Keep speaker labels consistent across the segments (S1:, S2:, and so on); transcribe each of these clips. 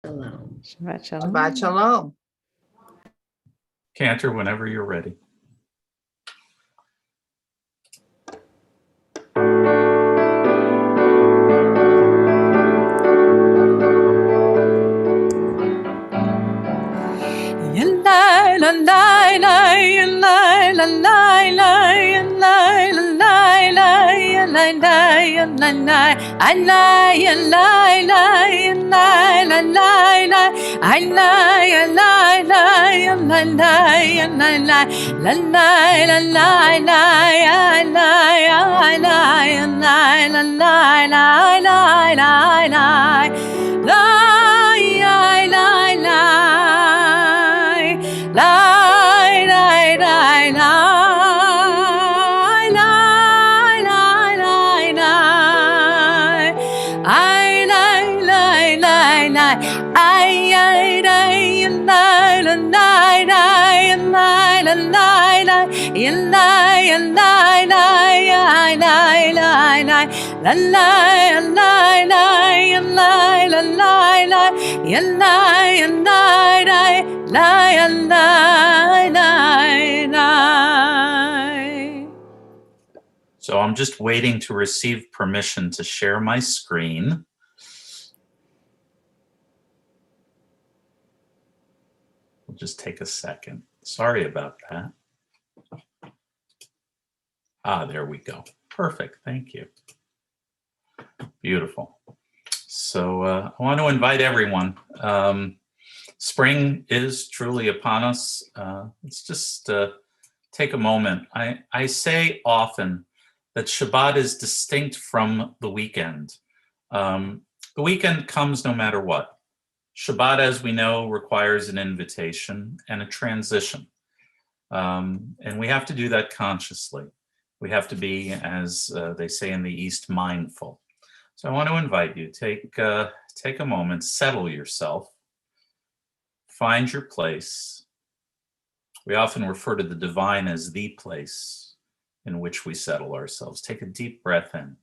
S1: Shalom.
S2: Shabbat shalom.
S3: Shabbat shalom.
S4: Cantor, whenever you're ready. So I'm just waiting to receive permission to share my screen. We'll just take a second. Sorry about that. There we go. Perfect. Thank you. Beautiful. So I want to invite everyone. Spring is truly upon us. Let's just take a moment. I say often that Shabbat is distinct from the weekend. The weekend comes no matter what. Shabbat, as we know, requires an invitation and a transition. And we have to do that consciously. We have to be, as they say in the East, mindful. So I want to invite you, take a moment, settle yourself, find your place. We often refer to the divine as the place in which we settle ourselves. Take a deep breath in.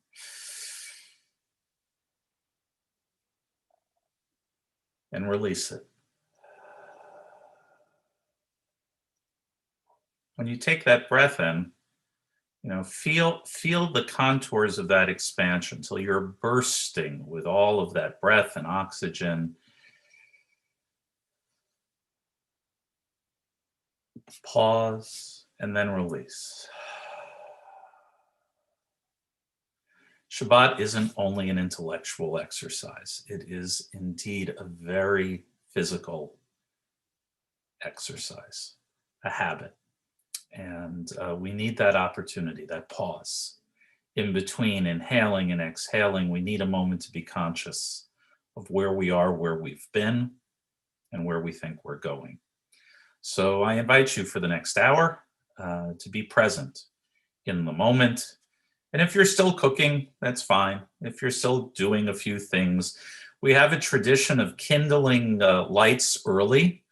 S4: And release it. When you take that breath in, feel the contours of that expansion till you're bursting with all of that breath and oxygen. Pause and then release. Shabbat isn't only an intellectual exercise. It is indeed a very physical exercise, a habit. And we need that opportunity, that pause. In between inhaling and exhaling, we need a moment to be conscious of where we are, where we've been, and where we think we're going. So I invite you for the next hour to be present in the moment. And if you're still cooking, that's fine. If you're still doing a few things, we have a tradition of kindling lights early.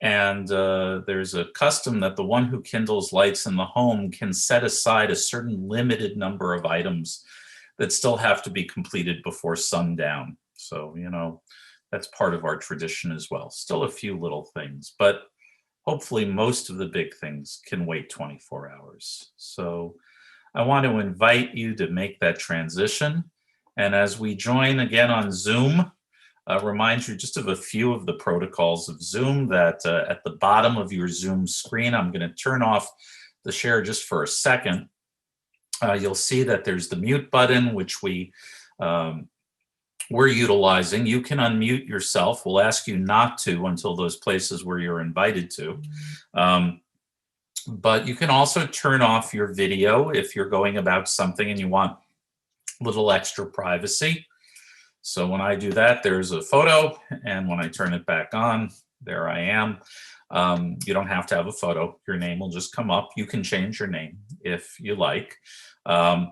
S4: And there's a custom that the one who kindles lights in the home can set aside a certain limited number of items that still have to be completed before sundown. So, that's part of our tradition as well. Still a few little things, but hopefully most of the big things can wait 24 hours. So I want to invite you to make that transition. And as we join again on Zoom, remind you just of a few of the protocols of Zoom that at the bottom of your Zoom screen, I'm going to turn off the share just for a second. You'll see that there's the mute button, which we're utilizing. You can unmute yourself. We'll ask you not to until those places where you're invited to. But you can also turn off your video if you're going about something and you want a little extra privacy. So when I do that, there's a photo, and when I turn it back on, there I am. You don't have to have a photo. Your name will just come up. You can change your name if you like. I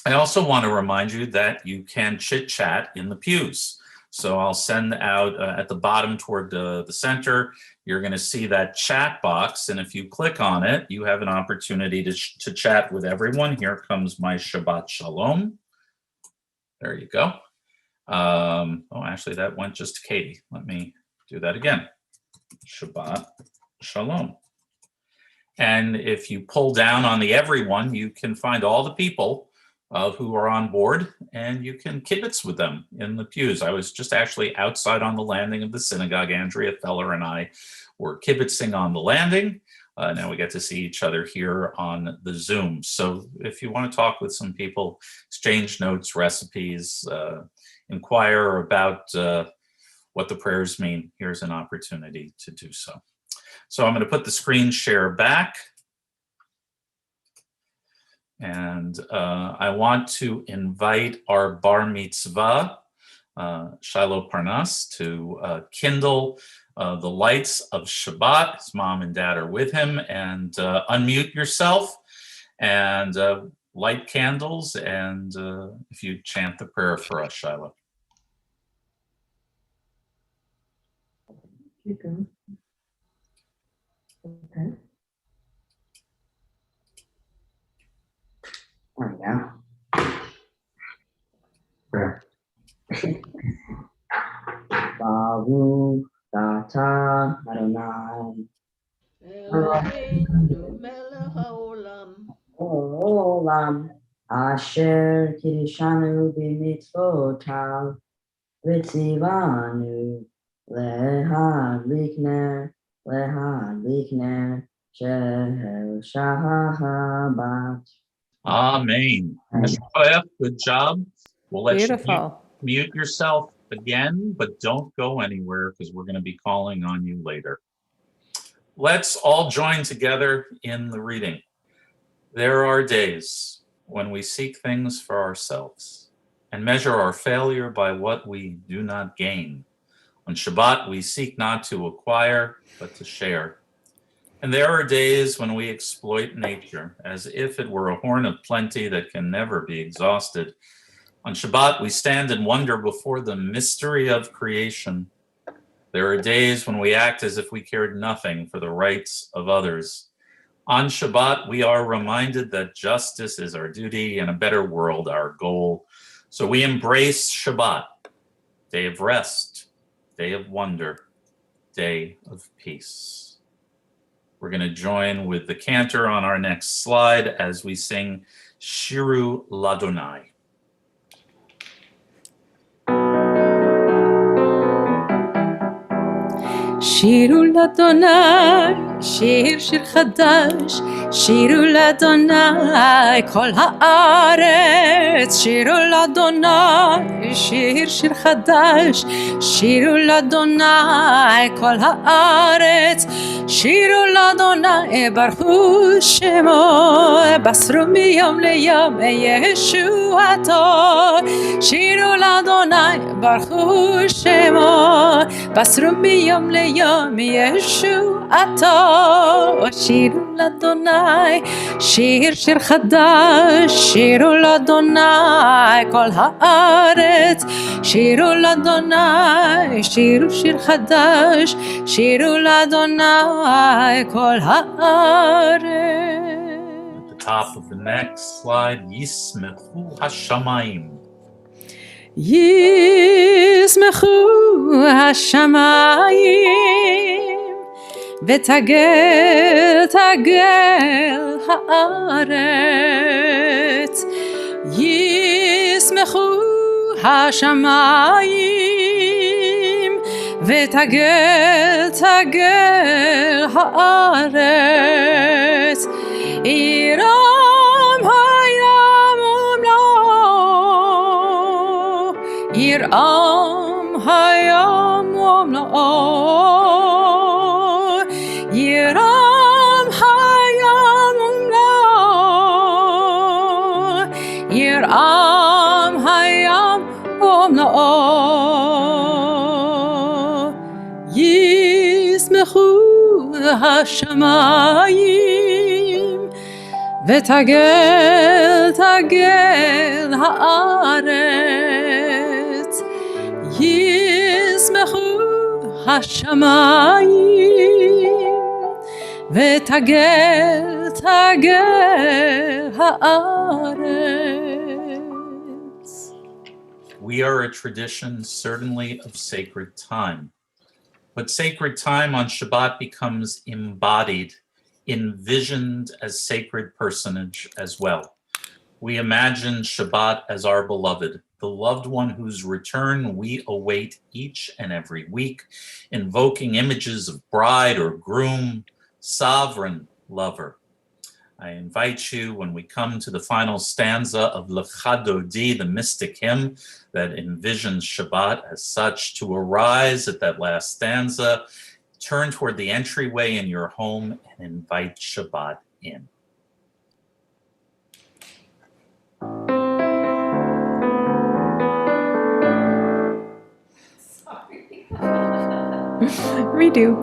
S4: also want to remind you that you can chit chat in the pews. So I'll send out at the bottom toward the center, you're going to see that chat box. And if you click on it, you have an opportunity to chat with everyone. Here comes my Shabbat Shalom. There you go. Actually, that went just to Katie. Let me do that again. Shabbat Shalom. And if you pull down on the everyone, you can find all the people who are on board, and you can kibitz with them in the pews. I was just actually outside on the landing of the synagogue. Andrea Feller and I were kibitzing on the landing. Now we get to see each other here on the Zoom. So if you want to talk with some people, exchange notes, recipes, inquire about what the prayers mean, here's an opportunity to do so. So I'm going to put the screen share back. And I want to invite our bar mitzvah, Shiloh Parnas, to kindle the lights of Shabbat. His mom and dad are with him. And unmute yourself and light candles. And if you chant the prayer for us, Shiloh.
S1: Keep going. Okay. There we go. Prayer. Baruch atah Adonai
S2: Eloheinu melech haolam
S1: Olam asher kiddushanu b'mitzvotav v'tzivanu lehadlik ner shel Shabbat.
S4: Amen. Good job. We'll let
S3: Beautiful.
S4: you mute yourself again, but don't go anywhere because we're going to be calling on you later. Let's all join together in the reading. There are days when we seek things for ourselves and measure our failure by what we do not gain. On Shabbat, we seek not to acquire, but to share. And there are days when we exploit nature as if it were a horn of plenty that can never be exhausted. On Shabbat, we stand in wonder before the mystery of creation. There are days when we act as if we cared nothing for the rights of others. On Shabbat, we are reminded that justice is our duty and a better world our goal. So we embrace Shabbat, day of rest, day of wonder, day of peace. We're going to join with the cantor on our next slide as we sing Shiru Ladonai.
S3: שירו לאדוני, שיר חדש, שירו לאדוני, כל הארץ, שירו לאדוני, שיר חדש, שירו לאדוני, כל הארץ, שירו לאדוני, ברכו שמו, בסרו מיום ליום, ישועתו, שירו לאדוני, ברכו שמו, בסרו מיום ליום ישועתו. שירו לאדוני, שיר חדש, שירו לאדוני, כל הארץ, שירו לאדוני, שיר חדש, שירו לאדוני, כל הארץ.
S4: At the top of the next slide, Yismechu Hashamayim.
S3: ישמחו השמיים ותגל הארץ. ישמחו השמיים ותגל הארץ. ירום הים ומלואו, ירום הים ומלואו, ירום הים ומלואו, ירום הים ומלואו. ישמחו השמיים ותגל הארץ. ישמחו השמיים ותגל הארץ.
S4: We are a tradition, certainly, of sacred time. But sacred time on Shabbat becomes embodied, envisioned as sacred personage as well. We imagine Shabbat as our beloved, the loved one whose return we await each and every week, invoking images of bride or groom, sovereign lover. I invite you, when we come to the final stanza of Lecha Dodi, the mystic hymn that envisions Shabbat as such, to arise at that last stanza, turn toward the entryway in your home and invite Shabbat in.
S3: Redo.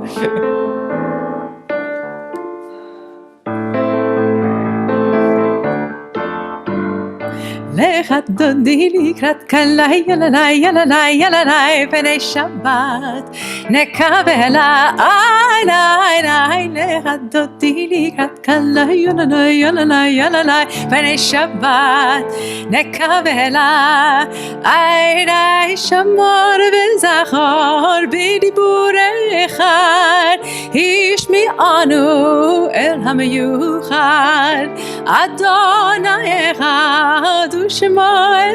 S3: לך דודי לקראת כלה יללה יללה יללה פני שבת נקבלה איי לך דודי לקראת כלה יללה יללה יללה פני שבת נקבלה איי שמור וזכור בדיבור אחד השמיענו אל המיוחד אדוני אחד ושמו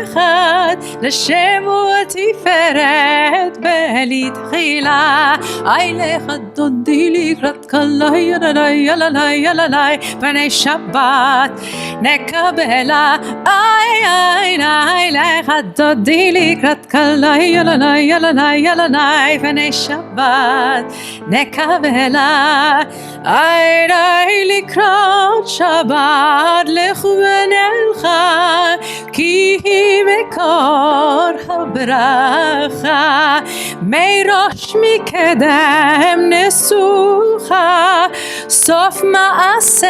S3: אחד לשם ותפארת ולתחילה אי לך דודי לקראת כלה יללה יללה יללה פני שבת נקבלה איי לך דודי לקראת כלה יללה יללה יללה פני שבת נקבלה איי לקראת שבת לכו ונלכה כי היא מקור הברכה מראש מקדם נסוכה סוף מעשה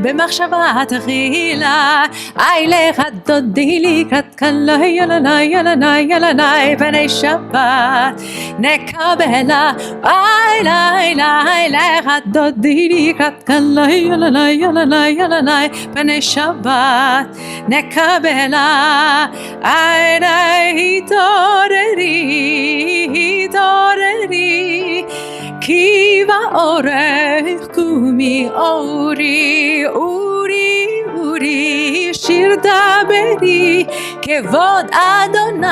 S3: במחשבה תחילה אי לך דודי לקראת כלה יללה יללה יללה פני שבת נקבלה איי לך דודי לקראת כלה יללה יללה יללה פני שבת נקבלה איי התעוררי כי באורך קומי אורי שיר דברי כבוד אדוני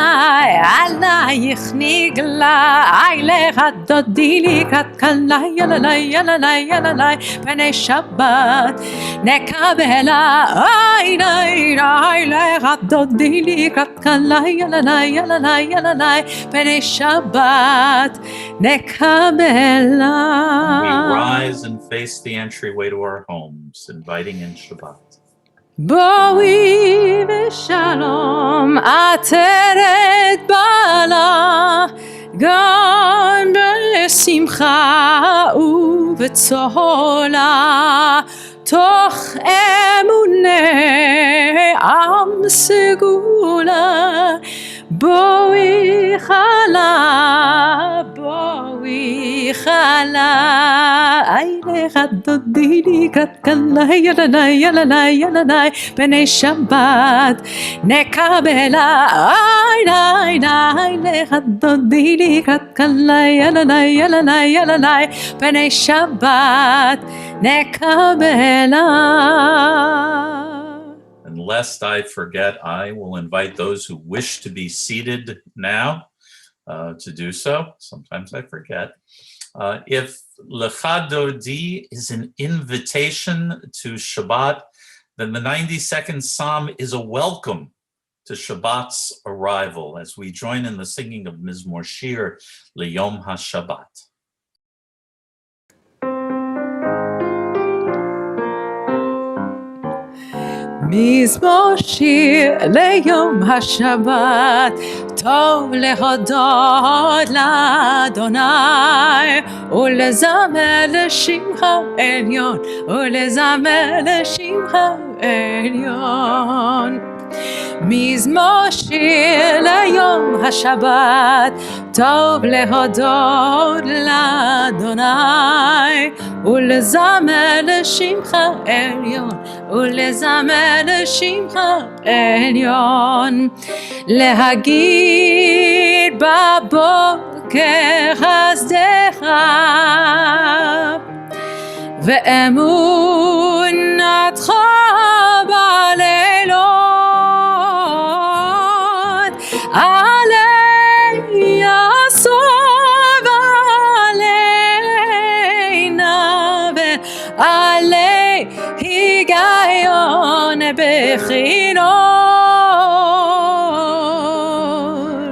S3: עלייך נגלה אי לך דודי לקראת כלה יללה יללה יללה פני שבת נקבלה איי לך דודי לקראת כלה יללה יללה יללה פני שבת נקבלה.
S4: We rise and face the entryway to our homes, inviting in Shabbat.
S3: בואי ושלום עטרת בעלה גם בשמחה ובצהלה תוך אמוני עם סגולה בואי חלה אי לך דודי לקראת כלה יללה יללה יללה פני שבת נקבלה איי לך דודי לקראת כלה יללה יללה יללה פני שבת נקבלה.
S4: And lest I forget, I will invite those who wish to be seated now to do so. Sometimes I forget. If Lecha Dodi is an invitation to Shabbat, then the 92nd Psalm is a welcome to Shabbat's arrival as we join in the singing of Mizmor Shir Leyom HaShabbat.
S3: מזמור שיר ליום השבת טוב להודות לאדוני ולזמר לשמך עליון ולזמר לשמך עליון מזמור שיר ליום השבת, טוב להודות לאדוני, ולזמר לשמך עליון, ולזמר לשמך עליון. להגיד בבוקר חסדך, ואמונתך בלילות, עלי יסוב עלינה, ועלי היגיון בכינור.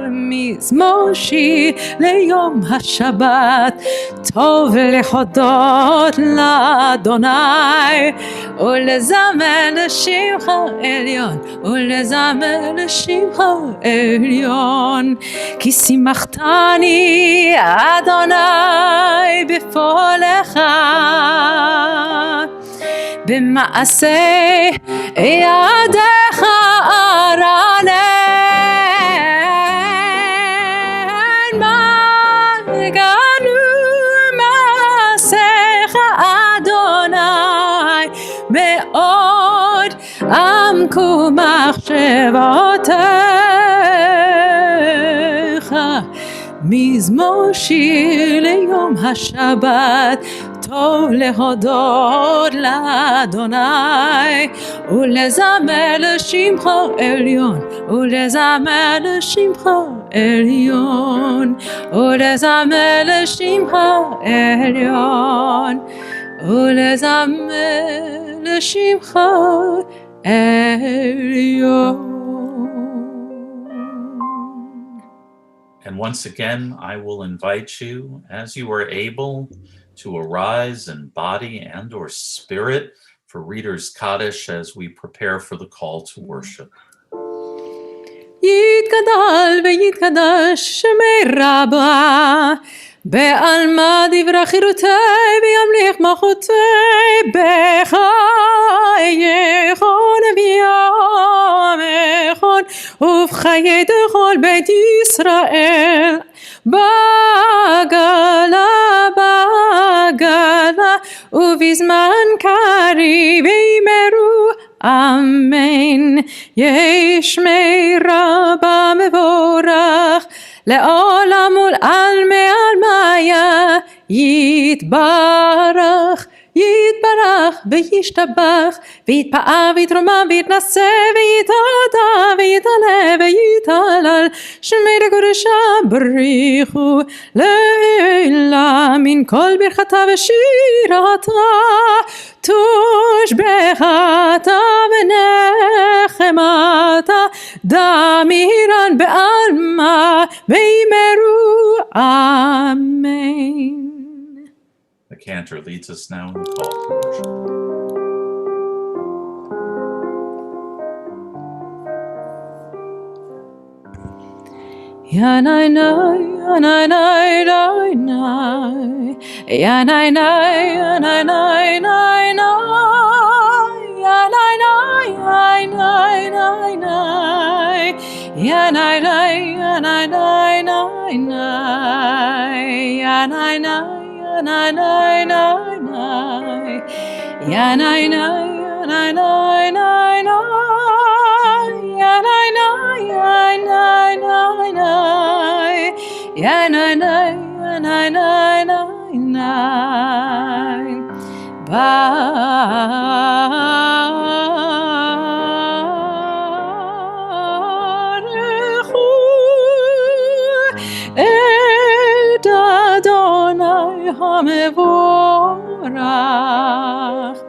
S3: מזמור שיר ליום השבת, טוב להודות לאדוני, ולזמר לשמך עליון, ולזמר לשמך עליון. כי שימחתני אדוני בפועלך, במעשה ידיך ארנן. מאוד עמקו מחשבותיך. מזמור שיר ליום השבת, טוב להודות לאדוני, ולזמר לשמך עליון, ולזמר לשמך עליון, ולזמר לשמך עליון, ולזמר לשמך עליון.
S4: And once again, I will invite you, as you are able, to arise in body and or spirit for Reader's Kaddish as we prepare for the call to worship.
S3: יתגדל ויתקדש שמי רבה, בעלמא דברי חירותי וימליך מלכותי, בחייכון ובימיכון ובחיי כל בית ישראל, בגלה ובזמן קריב יאמרו אמן. ישמי רבה מבורך לעולם ולעלמי עלמיה, יתברך יתברך וישתבח, ויתפאר ויתרומם ויתנשא ויתהודה ויתעלה ויתהלל, שמי לקודשם בריחו לעילם. מן כל ברכתה ושירתה תושבחתה ונחמתה, דמירן בעלמא ויאמרו אמן.
S4: The cantor leads us now in the call to worship.
S3: Ya nai nai, ya nai nai nai nai, ya nai nai, ya nai nai nai nai, ya nai nai, ya nai nai nai, ya nai nai, ya nai nai nai nai, ya nai nai. Na na na na, ya na na na na na na, ya na na ya na na na, ya na na ya na na na na. Baruchu et Adonai HaMevorach,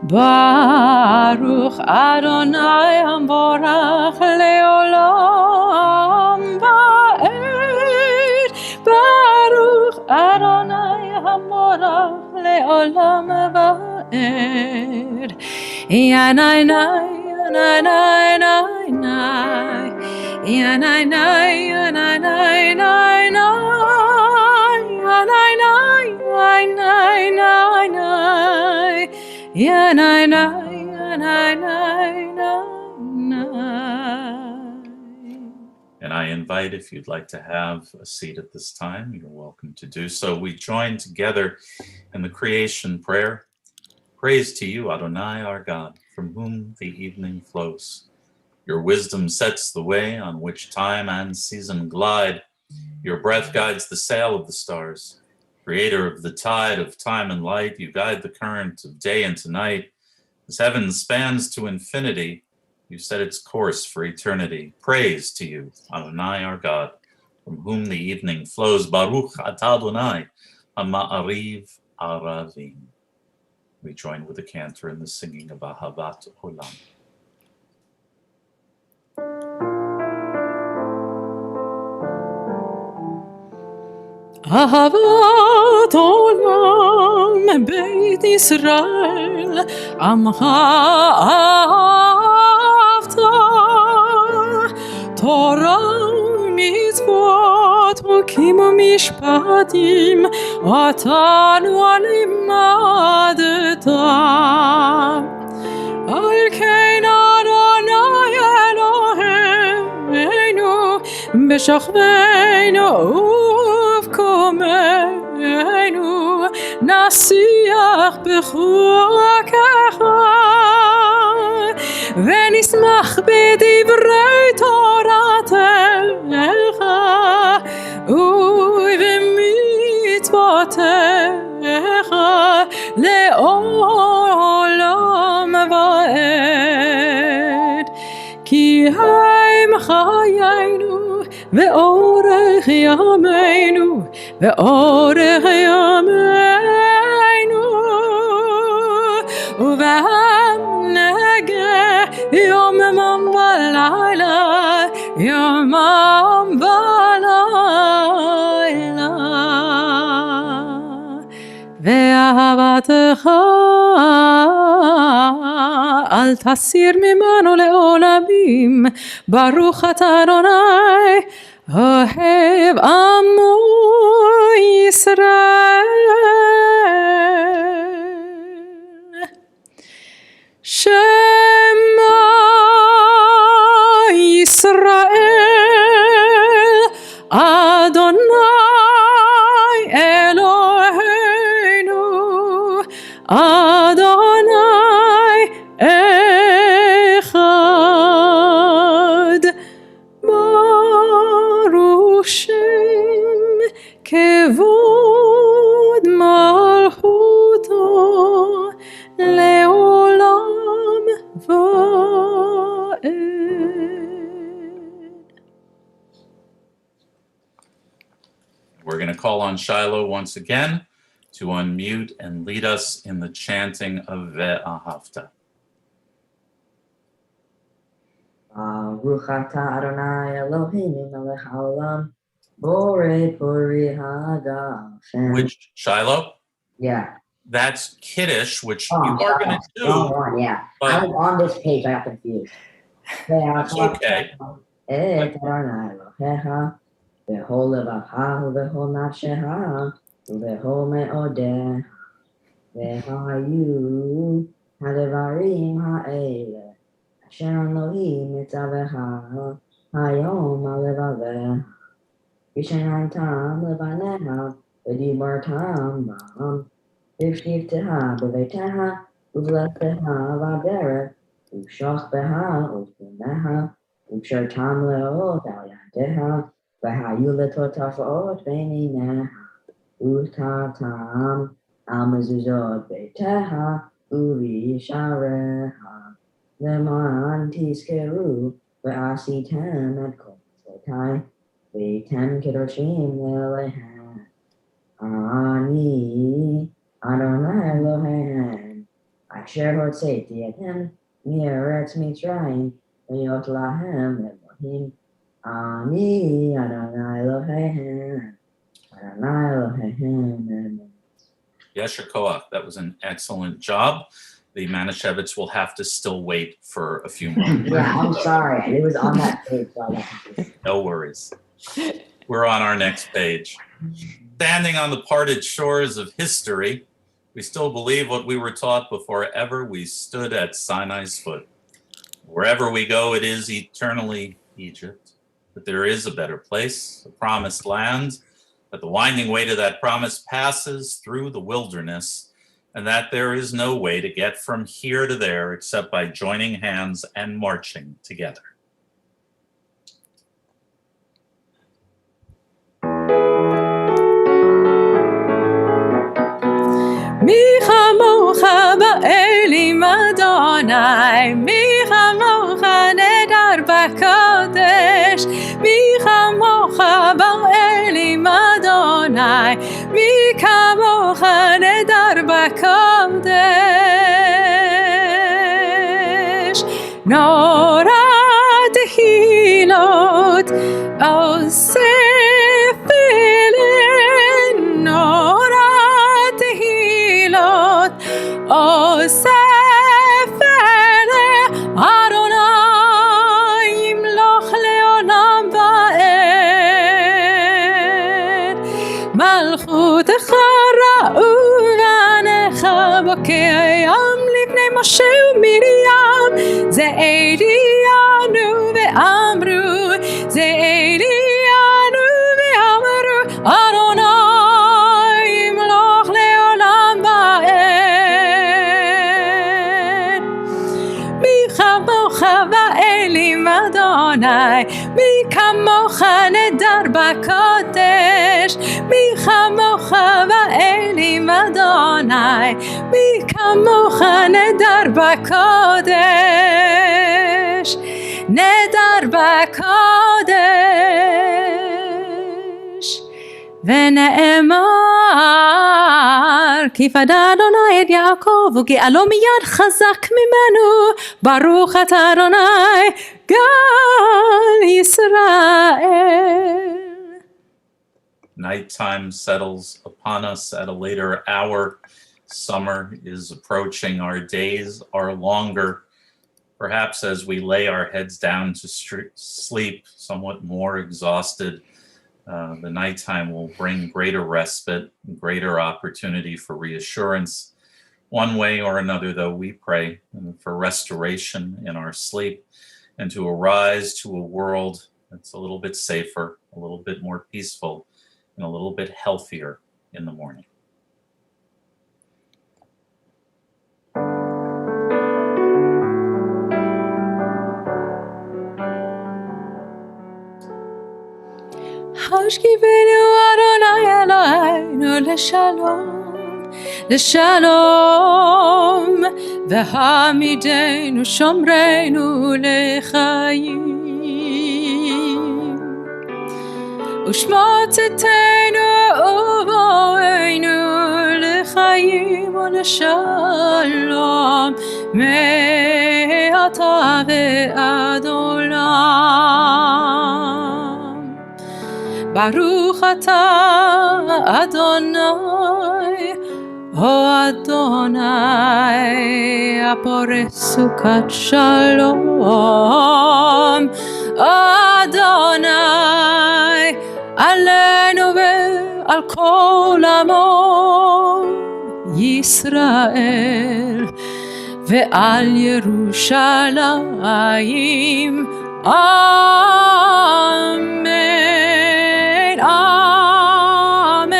S3: Baruch Adonai HaMevorach leolam va'ed, Baruch Adonai HaMevorach leolam va'ed. Yanai nai, yanai nai nai nai, yanai nai, yanai nai nai nai, yanai nai, yanai nai nai, yanai nai, yanai nai nai nai.
S4: invite, if you'd like to have a seat at this time, you're welcome to do so. We join together in the creation prayer. Praise to you, Adonai, our God, from whom the evening flows. Your wisdom sets the way on which time and season glide. Your breath guides the sail of the stars. Creator of the tide of time and light, you guide the current of day into night. As heaven spans to infinity, you set its course for eternity. Praise to you, Adonai, our God, from whom the evening flows. Baruch atah Adonai, ha'ma'ariv aravim. We join with the cantor in the singing of Ahavat Olam.
S3: אהבת עולם בית ישראל עמך אהבת תורה מצוות חוקים ומשפטים אותנו לימדת על כן אדוני אלוהינו בשוכבנו ובקומנו נשיח בחוקך ונשמח בדברי תורתך ובמצוותיך לעולם ועד כי הם חיינו ואורך ימינו ואורך ימינו ובהם נגה יומם ולילה יומם ולילה ואהבתך אל תסיר ממנו לעולמים ברוך אתה אדוני אוהב עמו ישראל שמע ישראל אדוני אלוהינו אדוני אחד ברוך שם כבוד מלכותו לעולם ועד.
S4: We're going to call on Shiloh once again to unmute and lead us in the chanting of Ve'ahavta.
S1: Baruch atah Adonai Eloheinu melech haolam borei pori hagafen.
S4: Which, Shiloh?
S1: Yeah.
S4: That's Kiddush, which
S1: Oh,
S4: you are going to do.
S1: Wrong one, yeah. I was on this page, I got confused.
S4: That's okay.
S1: Et Adonai Elohecha v'chol levacha v'chol nafshecha v'chol me'odecha v'hayu ha'devarim ha'ele asher Elohim mitzavecha hayom ha'levavecha v'shenantam levanecha v'dibartam ba'am v'shivteha b'veiteha uv'leteha v'aberech ושוכבها ופניها וקשרתם לאות על ידיها והיו לטוטפות בין עיניה וכתבתם על מזוזות ביתיה ובשעריה למען תזכרו ועשיתם את כל מצוותיי והייתם קדושים לאלוהיהם אני אדוני אלוהיהם אשר הוצאתי אתכם מארץ מצרים להיות להם אלוהים אני אדוני אלוהיהם אדוני אלוהיהם.
S4: Yesher Koach, that was an excellent job. The Manischewitz will have to still wait for a few moments.
S1: Yeah, I'm sorry. It was on that page. So I got confused.
S4: No worries. We're on our next page. Standing on the parted shores of history, we still believe what we were taught before ever we stood at Sinai's foot. Wherever we go, it is eternally Egypt. that there is a better place, a promised land, that the winding way to that promise passes through the wilderness, and that there is no way to get from here to there except by joining hands and marching together.
S3: מי כמוך באלים אדוני, מי כמוך נדר בקודש, מי כמוך באלים אדוני, מי כמוך נדר בקודש. נורא תהילות עושה פלאים, נורא תהילות עושה פלא, אדוני ימלוך לעולם ועד. מלכותך ראו בניך בוקע ים לפני משה ומרים, זה עדיינו ואמרו, זה עדיינו ואמרו, אדוני ימלוך לעולם ועד. מי כמוך באלים אדוני, מי כמוך נדר בקודש, מי כמוך באלים אדוני, מי כמוך נדר בקודש, נדר בקודש. ונאמר כי פדה אדוני את יעקב וגאלו מיד חזק ממנו, ברוך אתה אדוני גאל ישראל.
S4: Nighttime settles upon us at a later hour. Summer is approaching. Our days are longer. Perhaps as we lay our heads down to sleep, somewhat more exhausted, the nighttime will bring greater respite, greater opportunity for reassurance. One way or another, though, we pray for restoration in our sleep and to arise to a world that's a little bit safer, a little bit more peaceful, and a little bit healthier in the morning.
S3: השכיבנו אדוני אלוהינו לשלום, לשלום, והעמידנו שומרנו לחיים. ושמוצתנו ובואנו לחיים ולשלום, מעתה ועד עולם. ברוך אתה אדוני, הו אדוני הפורס סוכת שלום, אדוני עלינו ועל כל עמו ישראל ועל ירושלים, אמן. Amen, amen,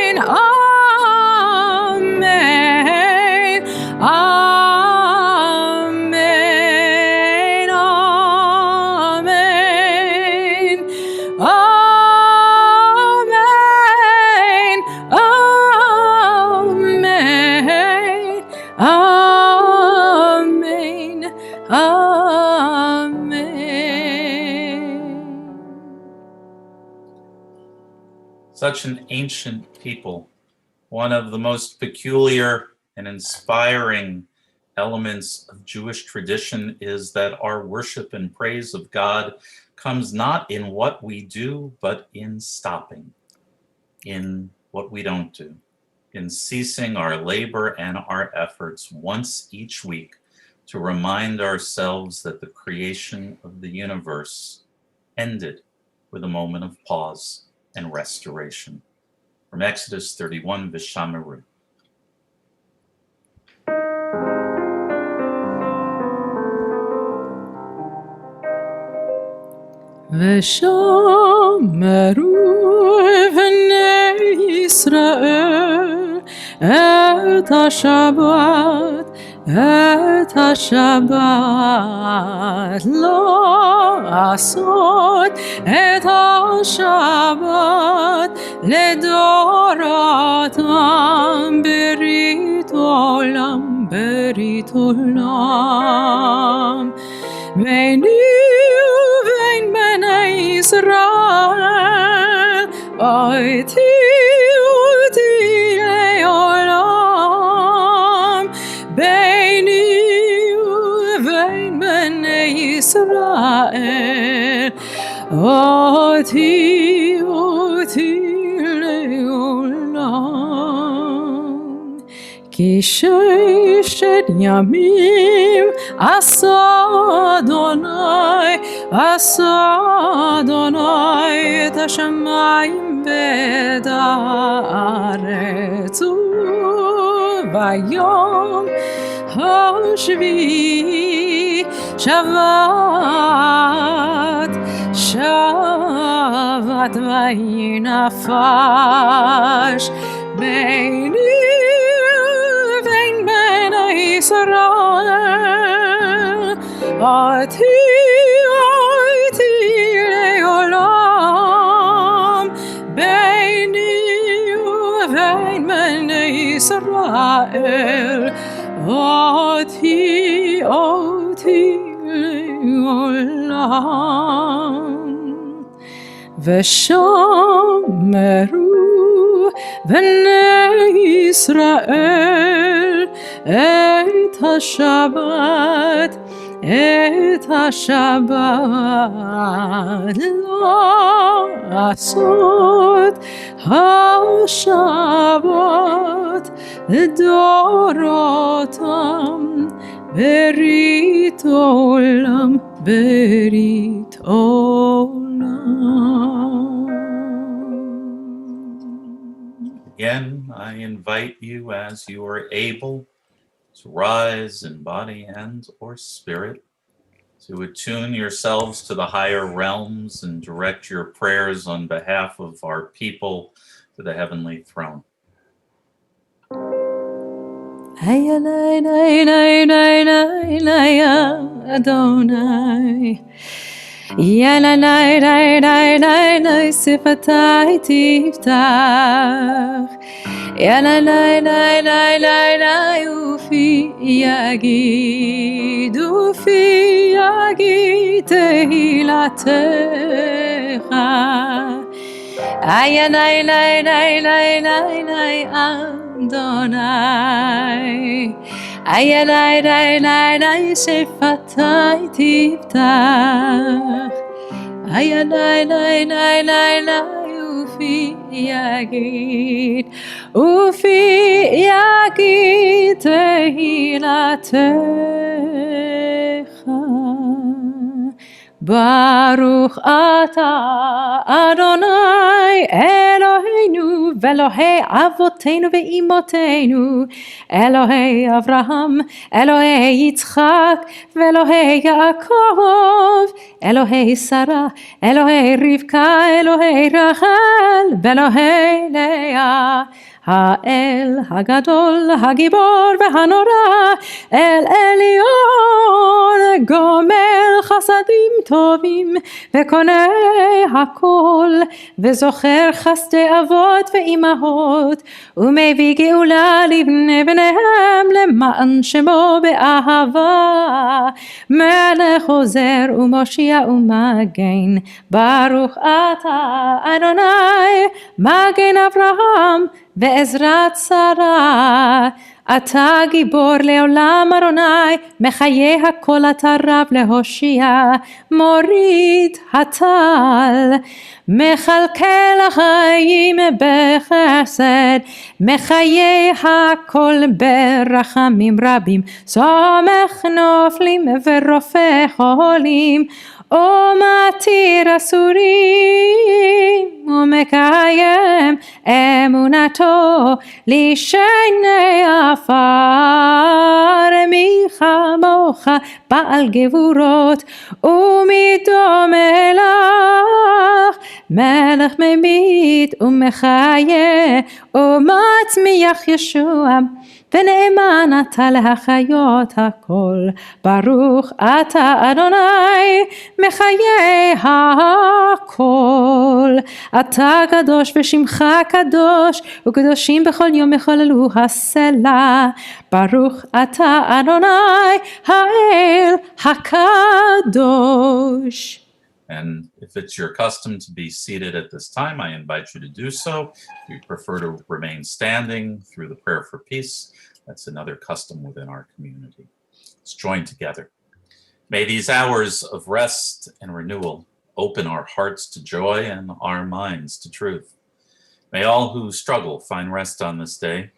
S3: amen, amen, amen, amen, amen, amen.
S4: Such an ancient people. One of the most peculiar and inspiring elements of Jewish tradition is that our worship and praise of God comes not in what we do, but in stopping, in what we don't do, in ceasing our labor and our efforts once each week to remind ourselves that the creation of the universe ended with a moment of pause and restoration. From Exodus 31, V'shamaru.
S3: ושמרו בני ישראל את השבת, את השבת, לא לעשות את השבת לדורותם ברית עולם, ברית עולם. ביני ובין בני ישראל אותי לעולם. ביני ובין בני ישראל אותי לעולם. כי ששת ימים עשה אדוני את השמיים ואת הארץ, וביום השביעי שבת ויהי נפש ביני ובין בני ישראל אותי לעולם. ביני ובין בני ישראל אותי לעולם. ושמרו בני ישראל את השבת, את השבת, לא לעשות השבת לדורותם ברית עולם, ברית עולם.
S4: Again, I invite you, as you are able, to rise in body and or spirit, to attune yourselves to the higher realms and direct your prayers on behalf of our people to the heavenly throne.
S3: Adonai, ya la la la la la la, sifatai tiftach, ya la la la la la la, ufi yagid tehilatecha, ya la la la la la la, Adonai, ay la la la la, shefatai tiftach, ay la la la la la, ufi yagid tehilatecha. Baruch atah Adonai Eloheinu ve'Elohei avoteinu ve'imotenu, Elohei Avraham, Elohei Yitzchak, ve'Elohei Yaakov, Elohei Sarah, Elohei Rivka, Elohei Rachel, ve'Elohei Leah. האל הגדול, הגיבור והנורא, אל עליון, גומל חסדים טובים, וקונה הכל, וזוכר חסדי אבות ואימהות, ומביא גאולה לבני בניהם, למען שמו באהבה, מלך עוזר ומושיע ומגן. ברוך אתה אדוני, מגן אברהם בעזרת שרה. אתה גיבור לעולם אדוני, מחיה הכל אתה רב להושיע, מוריד הטל, מכלכל החיים בחסד, מחיה הכל ברחמים רבים, סומך נופלים ורופא חולים, ומתיר אסורים, ומקיים אמונתו לשני עפר, מי כמוך בעל גבורות ומדומה לך, מלך ממית ומחיה ומצמיח ישוע, ונאמן אתה להחיות הכל. ברוך אתה אדוני מחיה הכל. אתה קדוש ושמך קדוש, וקדושים בכל יום יחוללו הסלע. ברוך אתה אדוני האל הקדוש.
S4: And if it's your custom to be seated at this time, I invite you to do so. If you prefer to remain standing through the prayer for peace, that's another custom within our community. Let's join together. May these hours of rest and renewal open our hearts to joy and our minds to truth. May all who struggle find rest on this day.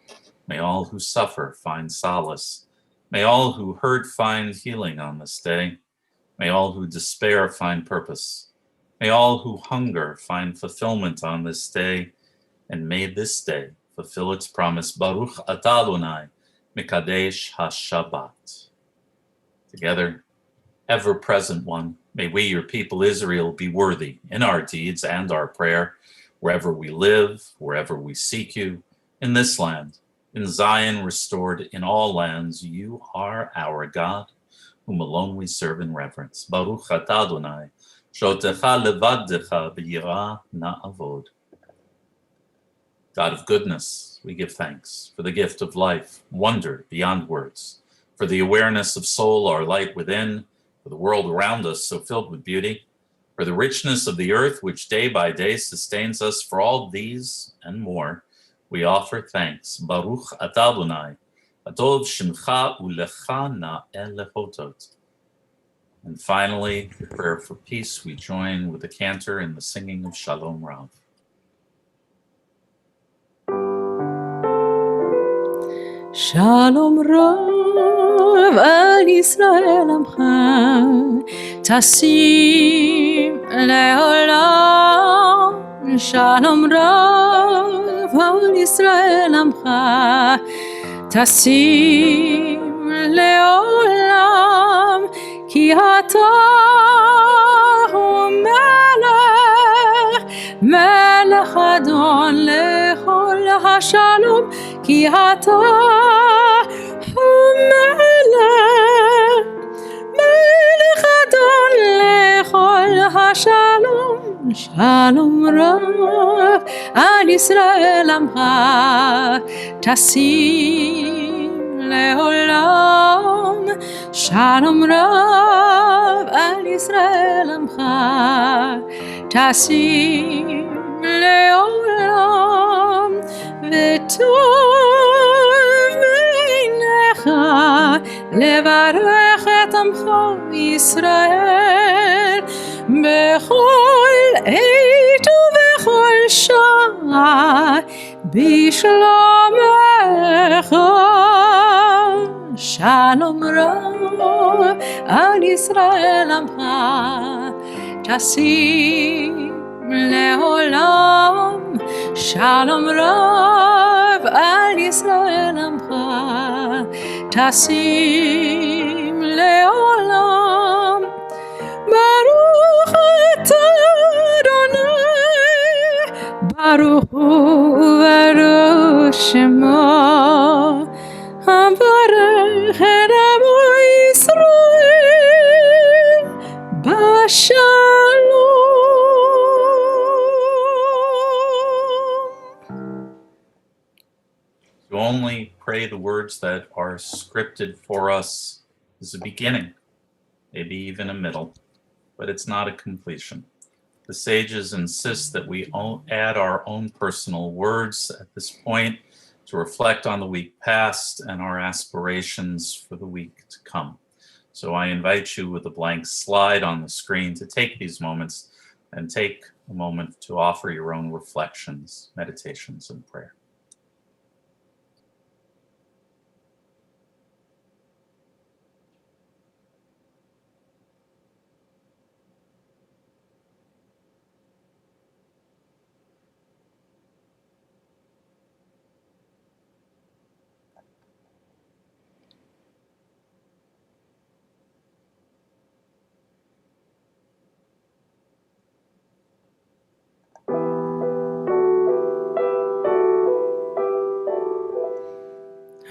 S4: May all who suffer find solace. May all who hurt find healing on this day. May all who despair find purpose. May all who hunger find fulfillment on this day. And may this day fulfill its promise. Baruch atah Adonai mikadesh ha-Shabbat. Together, ever-present one, may we, your people Israel, be worthy in our deeds and our prayer, wherever we live, wherever we seek you, in this land, in Zion restored, in all lands. You are our God, whom alone we serve in reverence. Baruch atah Adonai, shotecha levadecha b'yirah na'avod. God of goodness, we give thanks for the gift of life, wonder beyond words, for the awareness of soul, our light within, for the world around us so filled with beauty, for the richness of the earth which day by day sustains us. For all these and more, we offer thanks. Baruch atah Adonai, Atov Shimcha Ulecha Na'el Lechotot. And finally, the prayer for peace, we join with the cantor in the singing of Shalom Rav.
S3: Shalom Rav al Yisrael Amcha, Tasim Leolam. Shalom Rav al Yisrael Amcha, Tasim Leolam. Ki ata hu melech, melech adon lechol hashalom. Ki ata hu melech, melech adon lechol hashalom. Shalom Rav al Yisrael Amcha, Tasim leolam. Shalom Rav al Yisrael Amcha, Tasim leolam. V'tov beinecha levarech et amcha Yisrael bechol עת ובכל שעה בשלומך. Shalom Rav al Yisrael Amcha, Tasim leolam. Shalom Rav al Yisrael Amcha, Tasim leolam. Baruch atah Adonai, Baruch hu baruch shemo. Baruch Amo Yisrael Bashalom.
S4: To only pray the words that are scripted for us is a beginning, maybe even a middle, but it's not a completion. The sages insist that we add our own personal words at this point to reflect on the week past and our aspirations for the week to come. So I invite you with a blank slide on the screen to take these moments and take a moment to offer your own reflections, meditations, and prayer.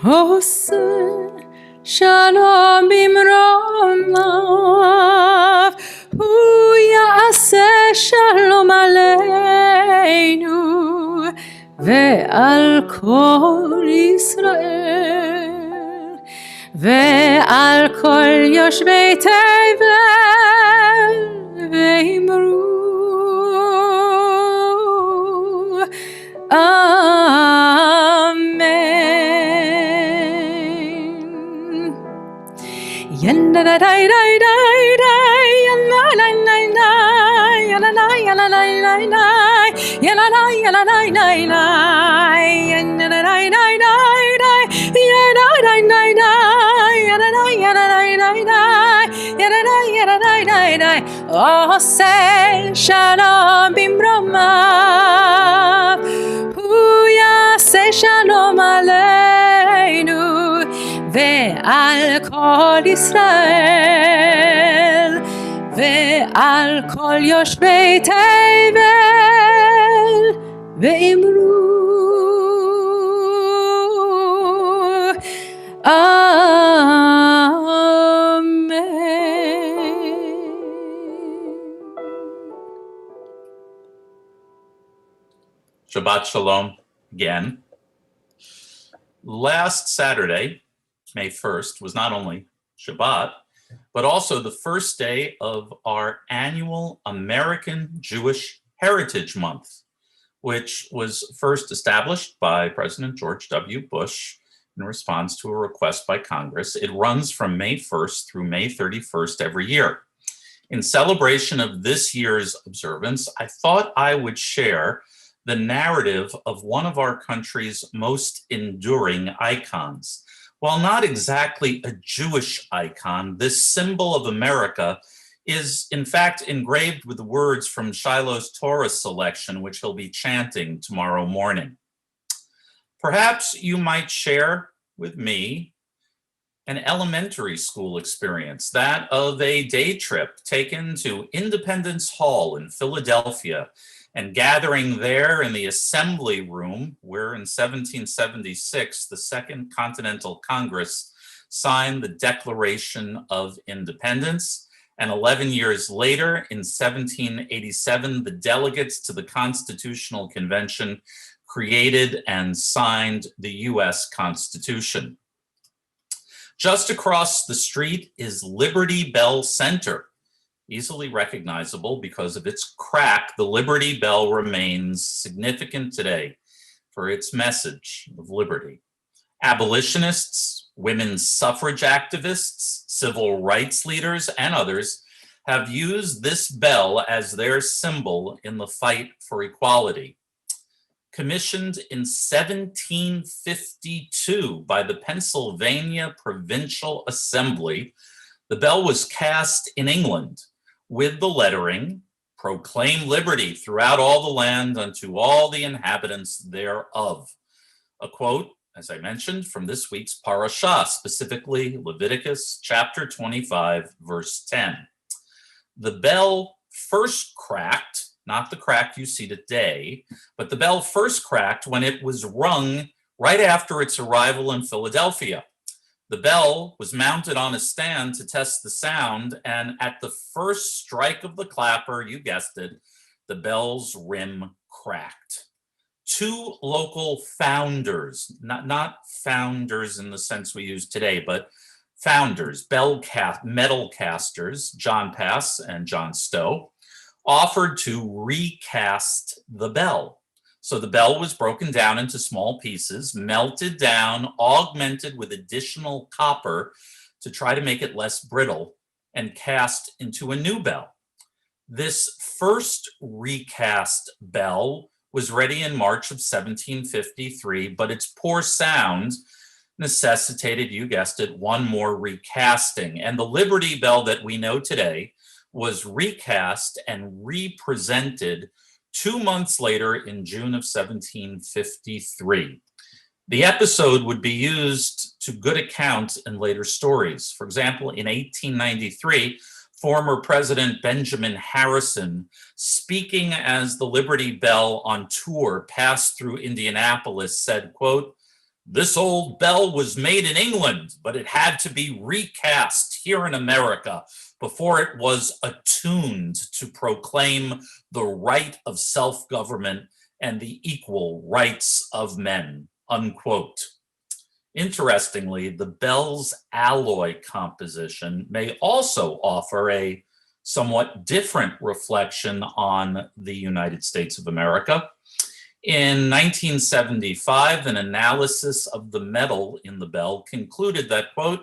S3: עושה שלום במרומיו, הוא יעשה שלום עלינו ועל כל ישראל ועל כל יושבי תבל, ואמרו אמן. עושה שלום במרומיו, הוא יעשה שלום עלינו ועל כל ישראל ועל כל יושבי תבל, ואמרו
S4: Shabbat Shalom again. Last Saturday, May 1st, was not only Shabbat, but also the first day of our annual American Jewish Heritage Month, which was first established by President George W. Bush in response to a request by Congress. It runs from May 1st through May 31st every year. In celebration of this year's observance, I thought I would share the narrative of one of our country's most enduring icons. While not exactly a Jewish icon, this symbol of America is in fact engraved with the words from Shiloh's Torah selection, which he'll be chanting tomorrow morning. Perhaps you might share with me an elementary school experience, that of a day trip taken to Independence Hall in Philadelphia and gathering there in the assembly room where in 1776, the Second Continental Congress signed the Declaration of Independence. And 11 years later, in 1787, the delegates to the Constitutional Convention created and signed the US Constitution. Just across the street is Liberty Bell Center. Easily recognizable because of its crack, the Liberty Bell remains significant today for its message of liberty. Abolitionists, women's suffrage activists, civil rights leaders, and others have used this bell as their symbol in the fight for equality. Commissioned in 1752 by the Pennsylvania Provincial Assembly, the bell was cast in England with the lettering, "Proclaim liberty throughout all the land unto all the inhabitants thereof." A quote, as I mentioned, from this week's parashah, specifically Leviticus chapter 25, verse 10. The bell first cracked, not the crack you see today, but the bell first cracked when it was rung right after its arrival in Philadelphia. The bell was mounted on a stand to test the sound, and at the first strike of the clapper, you guessed it, the bell's rim cracked. Two local founders, not founders in the sense we use today, but founders, metal casters, John Pass and John Stowe, offered to recast the bell. So the bell was broken down into small pieces, melted down, augmented with additional copper to try to make it less brittle, and cast into a new bell. This first recast bell was ready in March of 1753, but its poor sound necessitated, you guessed it, one more recasting. And the Liberty Bell that we know today was recast and represented 2 months later in June of 1753. The episode would be used to good account in later stories. For example, in 1893, former President Benjamin Harrison, speaking as the Liberty Bell on tour passed through Indianapolis, said, quote, This old bell was made in England, but it had to be recast here in America before it was attuned to proclaim the right of self-government and the equal rights of men, unquote. Interestingly, the bell's alloy composition may also offer a somewhat different reflection on the United States of America. In 1975, an analysis of the metal in the bell concluded that, quote,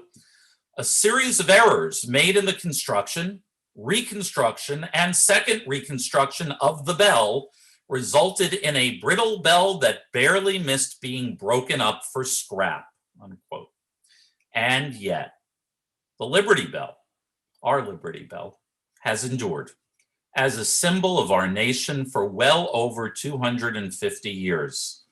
S4: a series of errors made in the construction, reconstruction, and second reconstruction of the bell resulted in a brittle bell that barely missed being broken up for scrap, unquote. And yet, the Liberty Bell, our Liberty Bell, has endured as a symbol of our nation for well over 250 years.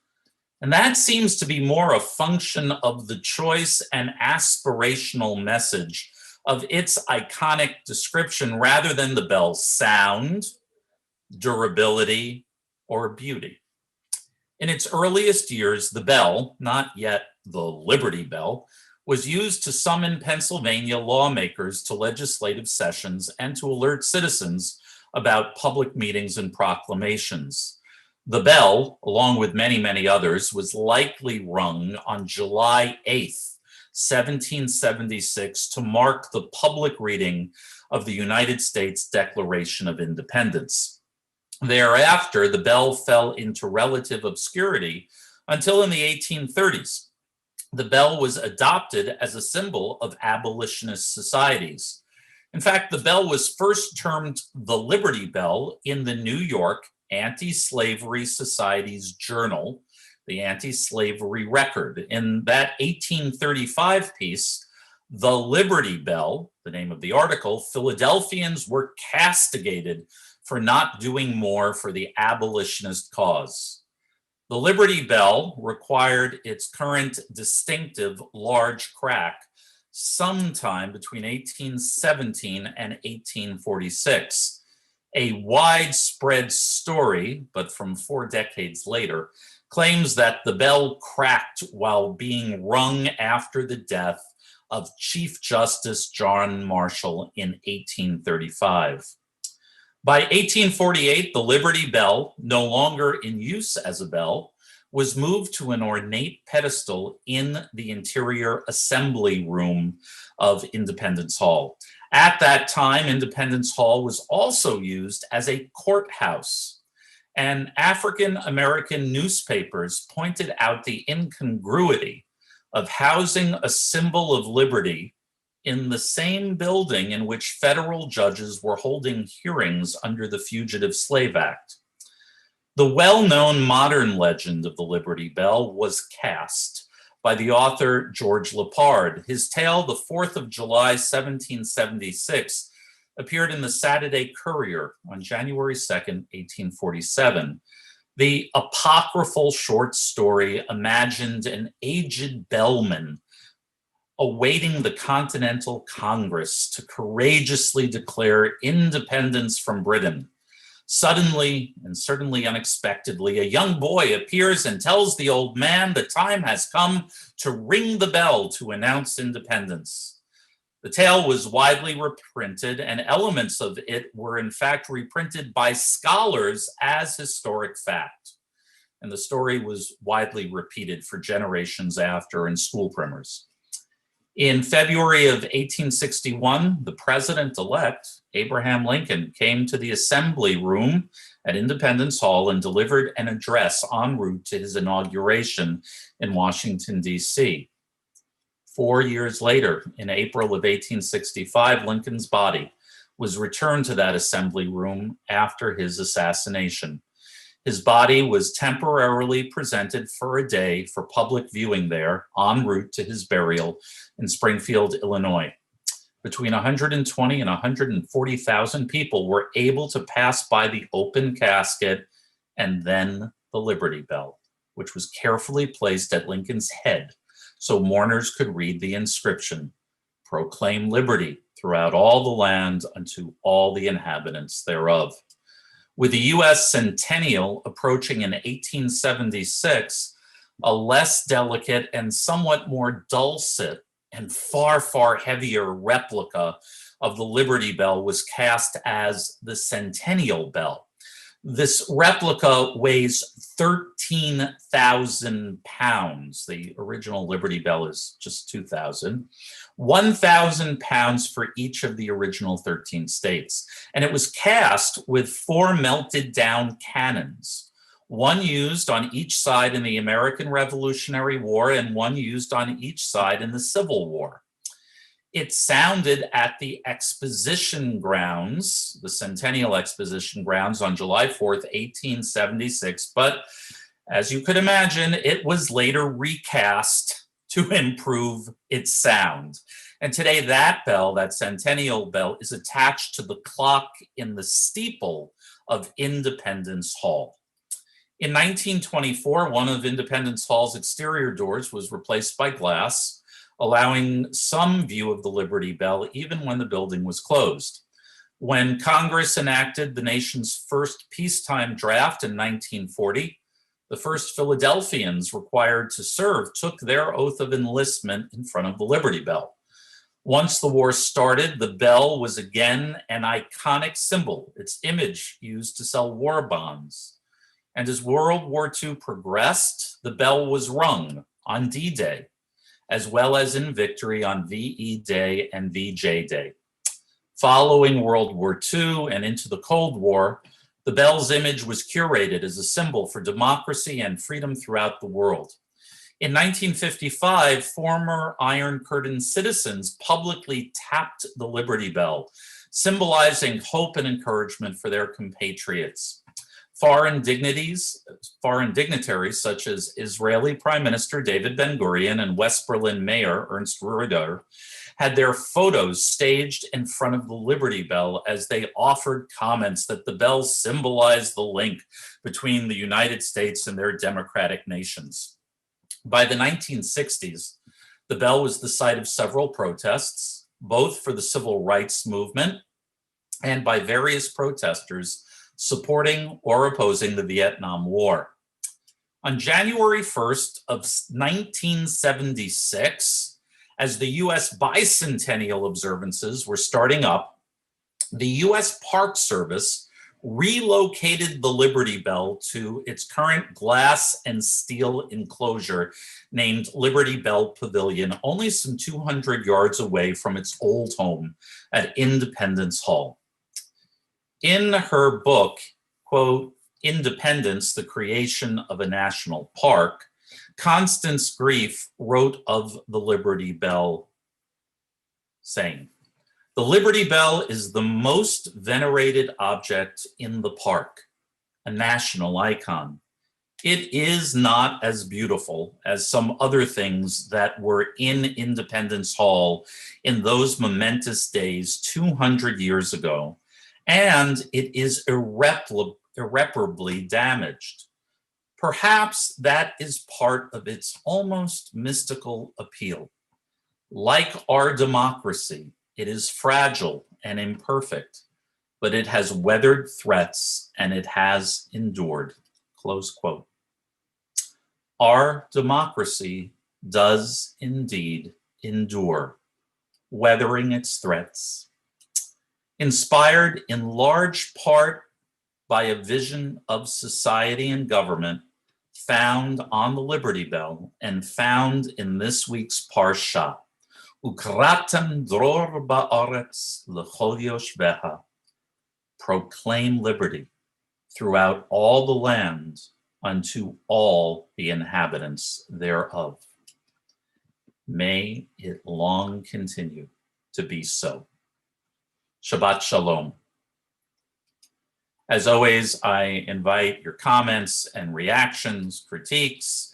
S4: And that seems to be more a function of the choice and aspirational message of its iconic description rather than the bell's sound, durability, or beauty. In its earliest years, the bell, not yet the Liberty Bell, was used to summon Pennsylvania lawmakers to legislative sessions and to alert citizens about public meetings and proclamations. The bell, along with many, many others, was likely rung on July 8th, 1776, to mark the public reading of the United States Declaration of Independence. Thereafter, the bell fell into relative obscurity until in the 1830s. The bell was adopted as a symbol of abolitionist societies. In fact, the bell was first termed the Liberty Bell in the New York Anti-Slavery Society's journal, the Anti-Slavery Record. In that 1835 piece, The Liberty Bell, the name of the article, Philadelphians were castigated for not doing more for the abolitionist cause. The Liberty Bell required its current distinctive large crack sometime between 1817 and 1846. A widespread story, but from 4 decades later, claims that the bell cracked while being rung after the death of Chief Justice John Marshall in 1835. By 1848, the Liberty Bell, no longer in use as a bell, was moved to an ornate pedestal in the interior assembly room of Independence Hall. At that time, Independence Hall was also used as a courthouse, and African American newspapers pointed out the incongruity of housing a symbol of liberty in the same building in which federal judges were holding hearings under the Fugitive Slave Act. The well-known modern legend of the Liberty Bell was cast by the author George Lepard. His tale, The 4th of July, 1776, appeared in the Saturday Courier on January 2nd, 1847. The apocryphal short story imagined an aged bellman awaiting the Continental Congress to courageously declare independence from Britain. Suddenly, and certainly unexpectedly, a young boy appears and tells the old man the time has come to ring the bell to announce independence. The tale was widely reprinted, and elements of it were in fact reprinted by scholars as historic fact. And the story was widely repeated for generations after in school primers. In February of 1861, the president-elect, Abraham Lincoln, came to the assembly room at Independence Hall and delivered an address en route to his inauguration in Washington, D.C. 4 years later, in April of 1865, Lincoln's body was returned to that assembly room after his assassination. His body was temporarily presented for a day for public viewing there, en route to his burial in Springfield, Illinois. Between 120 and 140,000 people were able to pass by the open casket and then the Liberty Bell, which was carefully placed at Lincoln's head so mourners could read the inscription, "Proclaim liberty throughout all the land unto all the inhabitants thereof." With the U.S. centennial approaching in 1876, a less delicate and somewhat more dulcet and far, far heavier replica of the Liberty Bell was cast as the Centennial Bell. This replica weighs 13,000 pounds. The original Liberty Bell is just 2,000. 1,000 pounds for each of the original 13 states. And it was cast with 4 melted down cannons, one used on each side in the American Revolutionary War and one used on each side in the Civil War. It sounded at the Exposition Grounds, the Centennial Exposition Grounds, on July 4th, 1876. But as you could imagine, it was later recast to improve its sound. And today that bell, that Centennial Bell, is attached to the clock in the steeple of Independence Hall. In 1924, one of Independence Hall's exterior doors was replaced by glass, allowing some view of the Liberty Bell even when the building was closed. When Congress enacted the nation's first peacetime draft in 1940, the first Philadelphians required to serve took their oath of enlistment in front of the Liberty Bell. Once the war started, the bell was again an iconic symbol, its image used to sell war bonds. And as World War II progressed, the bell was rung on D-Day, as well as in victory on VE Day and VJ Day. Following World War II and into the Cold War, the bell's image was curated as a symbol for democracy and freedom throughout the world. In 1955, former Iron Curtain citizens publicly tapped the Liberty Bell, symbolizing hope and encouragement for their compatriots. Foreign dignitaries such as Israeli Prime Minister David Ben-Gurion and West Berlin Mayor Ernst Reuter had their photos staged in front of the Liberty Bell as they offered comments that the bell symbolized the link between the United States and their democratic nations. By the 1960s, the bell was the site of several protests, both for the civil rights movement and by various protesters supporting or opposing the Vietnam War. On January 1st of 1976, as the US bicentennial observances were starting up, the US Park Service relocated the Liberty Bell to its current glass and steel enclosure named Liberty Bell Pavilion, only some 200 yards away from its old home at Independence Hall. In her book, quote, Independence, the Creation of a National Park, Constance Grief wrote of the Liberty Bell, saying, "The Liberty Bell is the most venerated object in the park, a national icon. It is not as beautiful as some other things that were in Independence Hall in those momentous days 200 years ago, and it is irreparably damaged. Perhaps that is part of its almost mystical appeal. Like our democracy, it is fragile and imperfect, but it has weathered threats and it has endured." Close quote. Our democracy does indeed endure, weathering its threats. Inspired in large part by a vision of society and government found on the Liberty Bell and found in this week's Parsha, Ukratem dror ba'aretz l'chol yoshveha, proclaim liberty throughout all the land unto all the inhabitants thereof. May it long continue to be so. Shabbat Shalom. As always, I invite your comments and reactions, critiques,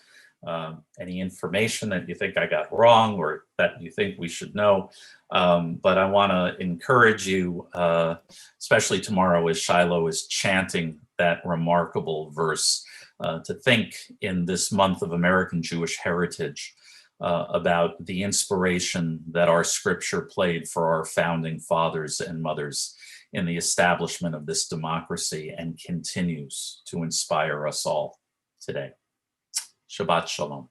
S4: any information that you think I got wrong or that you think we should know. But I want to encourage you, especially tomorrow as Shiloh is chanting that remarkable verse, to think in this month of American Jewish heritage about the inspiration that our scripture played for our founding fathers and mothers in the establishment of this democracy and continues to inspire us all today. Shabbat Shalom.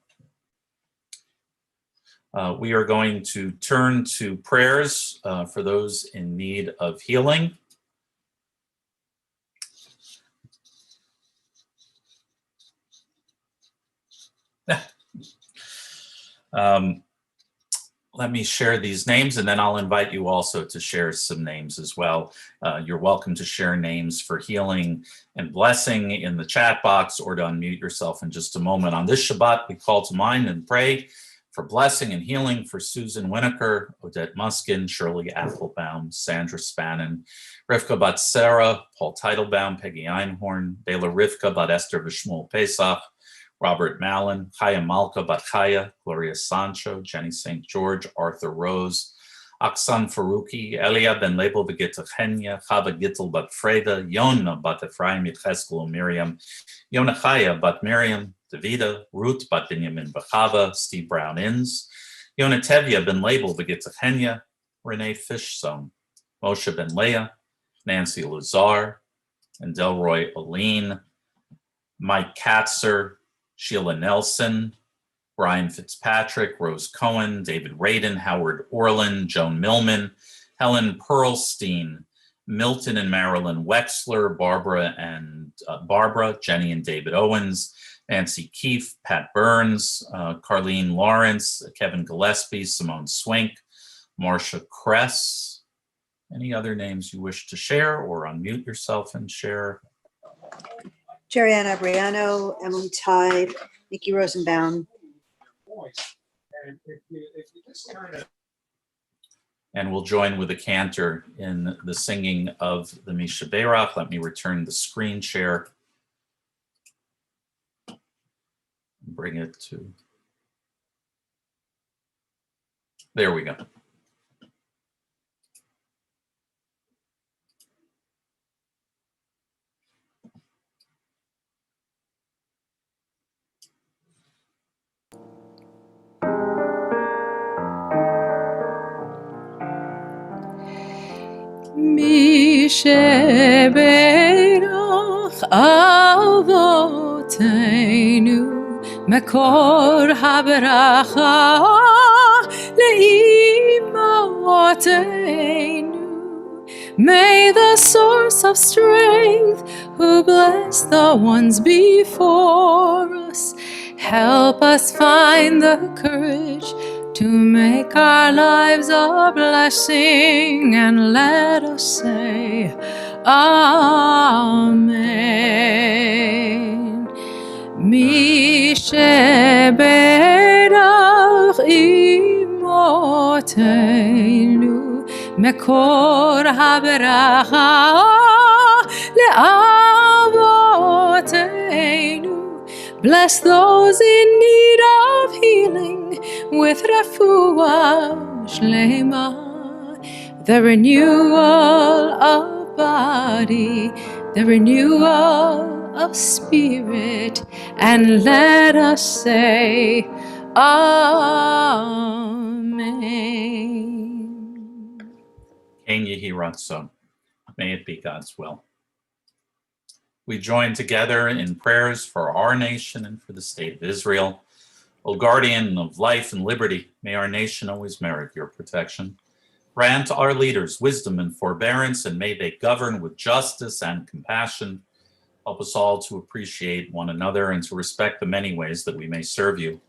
S4: We are going to turn to prayers for those in need of healing. Let me share these names, and then I'll invite you also to share some names as well. You're welcome to share names for healing and blessing in the chat box, or to unmute yourself in just a moment. On this Shabbat, we call to mind and pray for blessing and healing for Susan Winokur, Odette Muskin, Shirley Applebaum, Sandra Spannon, Rivka Bat Sarah, Paul Teitelbaum, Peggy Einhorn, Bela Rivka Bat Esther Vishmul Pesach, Robert Mallon, Chaya Malka Bat Chaya, Gloria Sancho, Jenny St. George, Arthur Rose, Aksan Faruqi, Elia Ben Lebel Begita Chenya, Chava Gittel Bat Freda, Yona Bat Ephraim Yecheskel Miriam, Yona Chaya Bat Miriam, Davida, Ruth Bat Binyamin Bachava, Steve Brown Inns, Yona Tevya Ben Label Begita Chenya, Renee Fishzone, Moshe Ben Leah, Nancy Lazar, and Delroy Aline, Mike Katzer, Sheila Nelson, Brian Fitzpatrick, Rose Cohen, David Radin, Howard Orland, Joan Millman, Helen Pearlstein, Milton and Marilyn Wexler, Barbara, Jenny and David Owens, Nancy Keefe, Pat Burns, Carlene Lawrence, Kevin Gillespie, Simone Swink, Marcia Kress. Any other names you wish to share, or unmute yourself and share?
S5: Jerianna Briano, Emily Tide, Nikki Rosenbaum.
S4: And we'll join with the cantor in the singing of the Misha Berach. Let me return the screen share. Bring it to, there we go.
S3: Misheberach Avoteinu Mekor Haberacha Leimotenu. May the source of strength, who bless the ones before us, help us find the courage to make our lives a blessing, and let us say Amen. Misheberach imotenu Mekor haberacha le'avotenu. Bless those in need of healing with refuah shlema, the renewal of body, the renewal of spirit, and let us say Amen.
S4: Ken Yehi Ratzon. May it be God's will. We join together in prayers for our nation and for the state of Israel. O guardian of life and liberty, may our nation always merit your protection. Grant our leaders wisdom and forbearance, and may they govern with justice and compassion. Help us all to appreciate one another and to respect the many ways that we may serve you.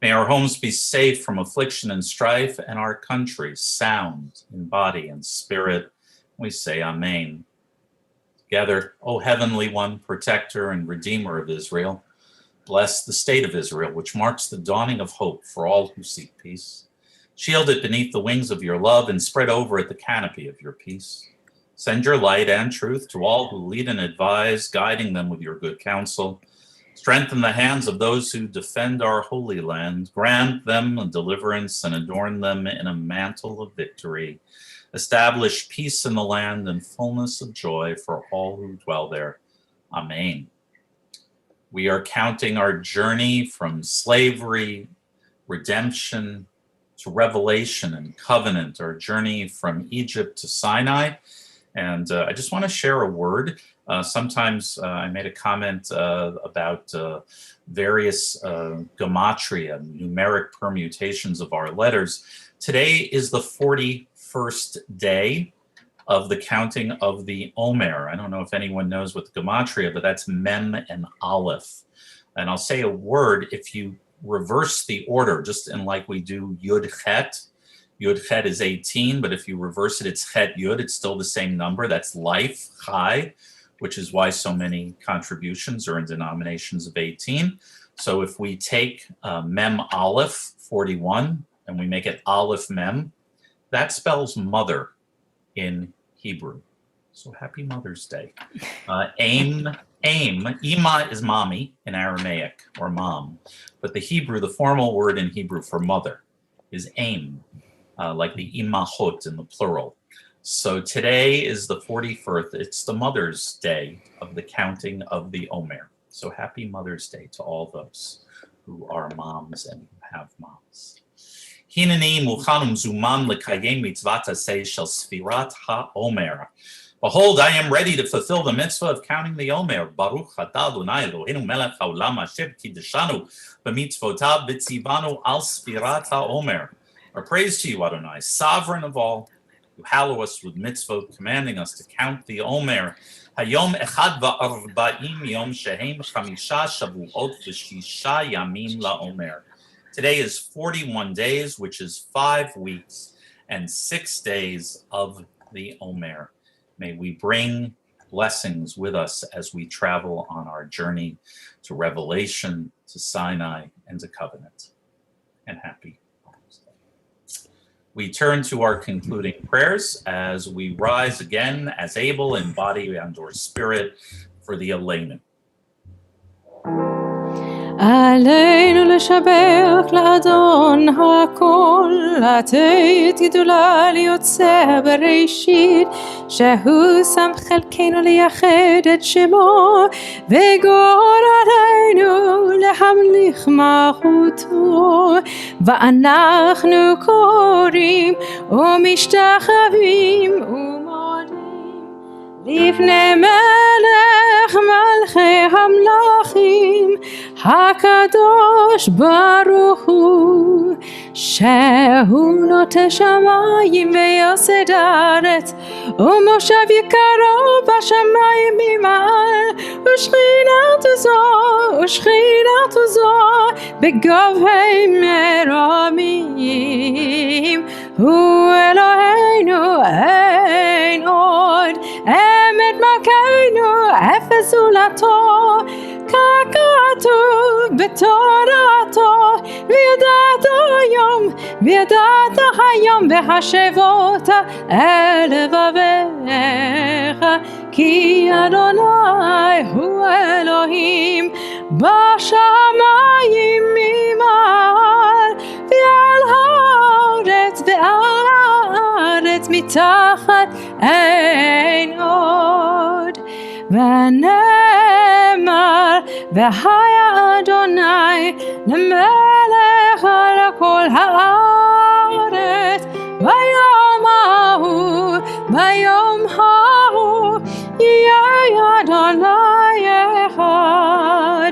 S4: May our homes be safe from affliction and strife, and our country sound in body and spirit. We say Amen. Together, O Heavenly One, protector and redeemer of Israel, bless the state of Israel, which marks the dawning of hope for all who seek peace. Shield it beneath the wings of your love and spread over it the canopy of your peace. Send your light and truth to all who lead and advise, guiding them with your good counsel. Strengthen the hands of those who defend our holy land. Grant them a deliverance and adorn them in a mantle of victory. Establish peace in the land and fullness of joy for all who dwell there. Amen. We are counting our journey from slavery, redemption, to revelation and covenant, our journey from Egypt to Sinai, And I just want to share a word. Sometimes I made a comment about various gematria, numeric permutations of our letters. Today is the 41st day of the counting of the Omer. I don't know if anyone knows what the gematria, but that's Mem and Aleph. And I'll say a word, if you reverse the order, just in like we do Yud Chet. Yud Chet is 18, but if you reverse it, it's Chet Yud, it's still the same number. That's life, Chai, which is why so many contributions are in denominations of 18. So if we take Mem Aleph, 41, and we make it Aleph Mem, that spells mother in Hebrew. So happy Mother's Day. Ima is mommy in Aramaic, or mom. But the Hebrew, the formal word in Hebrew for mother is aim, like the imahot in the plural. So today is the 41st. It's the Mother's Day of the counting of the Omer. So happy Mother's Day to all those who are moms and who have moms. Hineni muchanum zuman lekayem mitzvat aseh shel sfirat ha-omer. Behold, I am ready to fulfill the mitzvah of counting the Omer. Baruch atah Adonai Eloheinu melech haolam asher kiddeshanu b'mitzvotav v'tzivanu al sfirat ha-omer. Our praise to you, Adonai, sovereign of all, who hallow us with mitzvot, commanding us to count the Omer. Hayom echad va'arba'im yom shehem chamisha shavuot v'shisha yamim la'omer. Today is 41 days, which is 5 weeks and 6 days of the Omer. May we bring blessings with us as we travel on our journey to Revelation, to Sinai, and to Covenant. And happy Mother's Day. We turn to our concluding prayers as we rise again as able in body and or spirit for the Elenu.
S3: עלינו לשבח לאדון הכל, לתת גדולה ליוצא בראשית, שהוא שם חלקנו לייחד את שמו, וגורלנו להמליך מלכותו. ואנחנו קוראים ומשתחווים ומודים לפני מלך מלכי המלכים, הקדוש ברוך הוא, שהוא נוטה שמיים ויוסד הארץ, ומושב יקרו בשמיים ממעל, ושכינתו זו בגובה מרמים. הוא אלוהינו אין עוד, אמת מלכנו אפס זולתו, ככתוב בתורתו, וידעת היום והשבות אל לבביך, כי אדוני הוא אלוהים בשמיים ממעל, ועל הארץ מתחת אין עוד. ונאמר והיה אדוני למלך על כל הארץ, ביום ההוא יהיה אדוני אחד,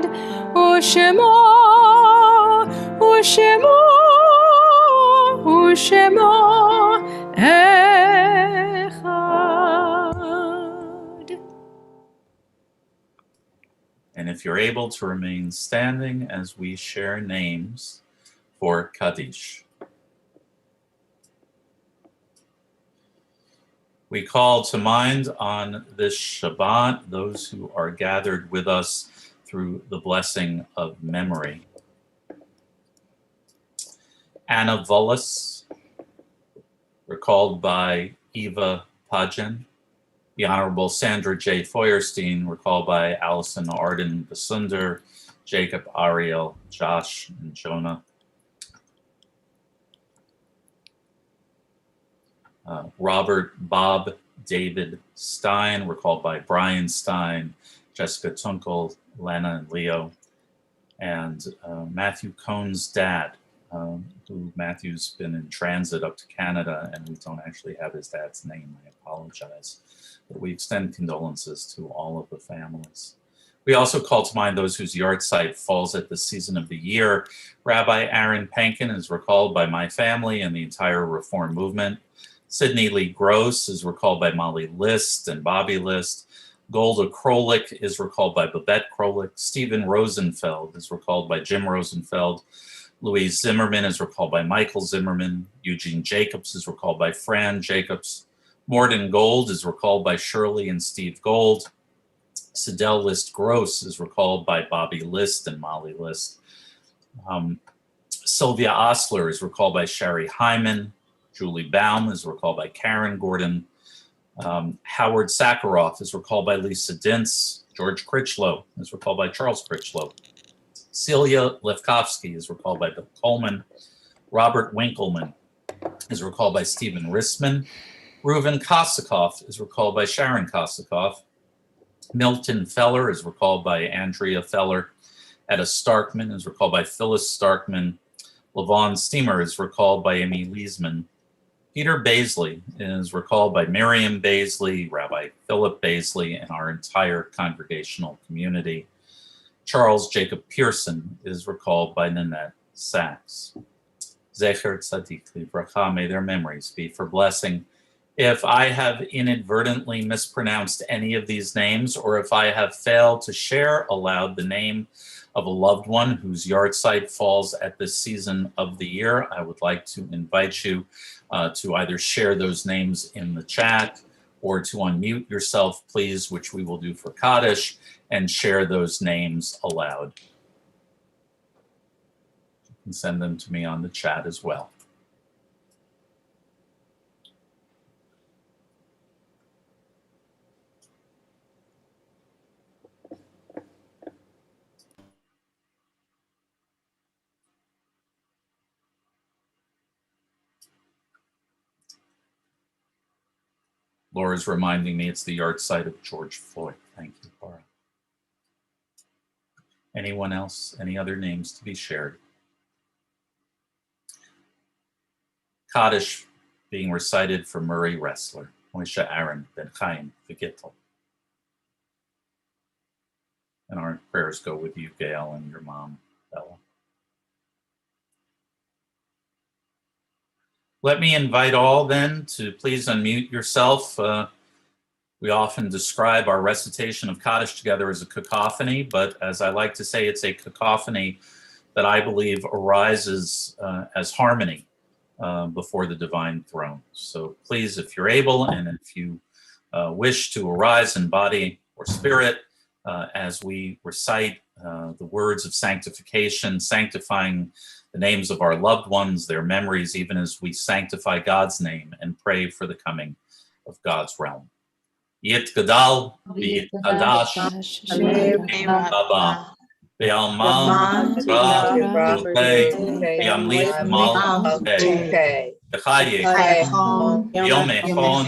S3: ושמו אחד.
S4: And if you're able to remain standing as we share names for Kaddish. We call to mind on this Shabbat those who are gathered with us through the blessing of memory. Anna Volus, recalled by Eva Pajen. The Honorable Sandra J. Feuerstein, recalled by Allison Arden Basunder, Jacob Ariel, Josh, and Jonah. Robert Bob David Stein, recalled by Brian Stein, Jessica Tunkel, Lena and Leo, and Matthew Cohn's dad, who Matthew's been in transit up to Canada, and we don't actually have his dad's name. I apologize. But we extend condolences to all of the families. We also call to mind those whose yahrzeit falls at this season of the year. Rabbi Aaron Pankin is recalled by my family and the entire Reform movement. Sidney Lee Gross is recalled by Molly List and Bobby List. Golda Krolik is recalled by Babette Krolik. Stephen Rosenfeld is recalled by Jim Rosenfeld. Louise Zimmerman is recalled by Michael Zimmerman. Eugene Jacobs is recalled by Fran Jacobs. Morden Gold is recalled by Shirley and Steve Gold. Sidel List Gross is recalled by Bobby List and Molly List. Sylvia Osler is recalled by Sherry Hyman. Julie Baum is recalled by Karen Gordon. Howard Sakharoff is recalled by Lisa Dintz. George Critchlow is recalled by Charles Critchlow. Celia Lefkowski is recalled by Bill Coleman. Robert Winkleman is recalled by Stephen Rissman. Reuven Kosakoff is recalled by Sharon Kosakoff. Milton Feller is recalled by Andrea Feller. Etta Starkman is recalled by Phyllis Starkman. Levon Steamer is recalled by Amy Leesman. Peter Baisley is recalled by Miriam Baisley, Rabbi Philip Baisley, and our entire congregational community. Charles Jacob Pearson is recalled by Nanette Sachs. Zecher Tzadik Livracha, may their memories be for blessing. If I have inadvertently mispronounced any of these names, or if I have failed to share aloud the name of a loved one whose yahrzeit falls at this season of the year, I would like to invite you to either share those names in the chat or to unmute yourself, please, which we will do for Kaddish, and share those names aloud. You can send them to me on the chat as well. Laura's reminding me it's the yahrzeit of George Floyd. Thank you, Laura. Anyone else? Any other names to be shared? Kaddish being recited for Murray Ressler, Moshe Aaron, Ben Chaim, Vigittel. And our prayers go with you, Gail, and your mom, Bella. Let me invite all then to please unmute yourself. We often describe our recitation of Kaddish together as a cacophony, but as I like to say, it's a cacophony that I believe arises as harmony before the divine throne. So please, if you're able, and if you wish to arise in body or spirit, as we recite the words of sanctification, sanctifying the names of our loved ones, their memories, even as we sanctify God's name and pray for the coming of God's realm. Yit Gadal, Yit Kadash, Baba, Be'alman, Ra, Lupe, Be'amlich Mal, Pe, Bechaye, Yom Echon,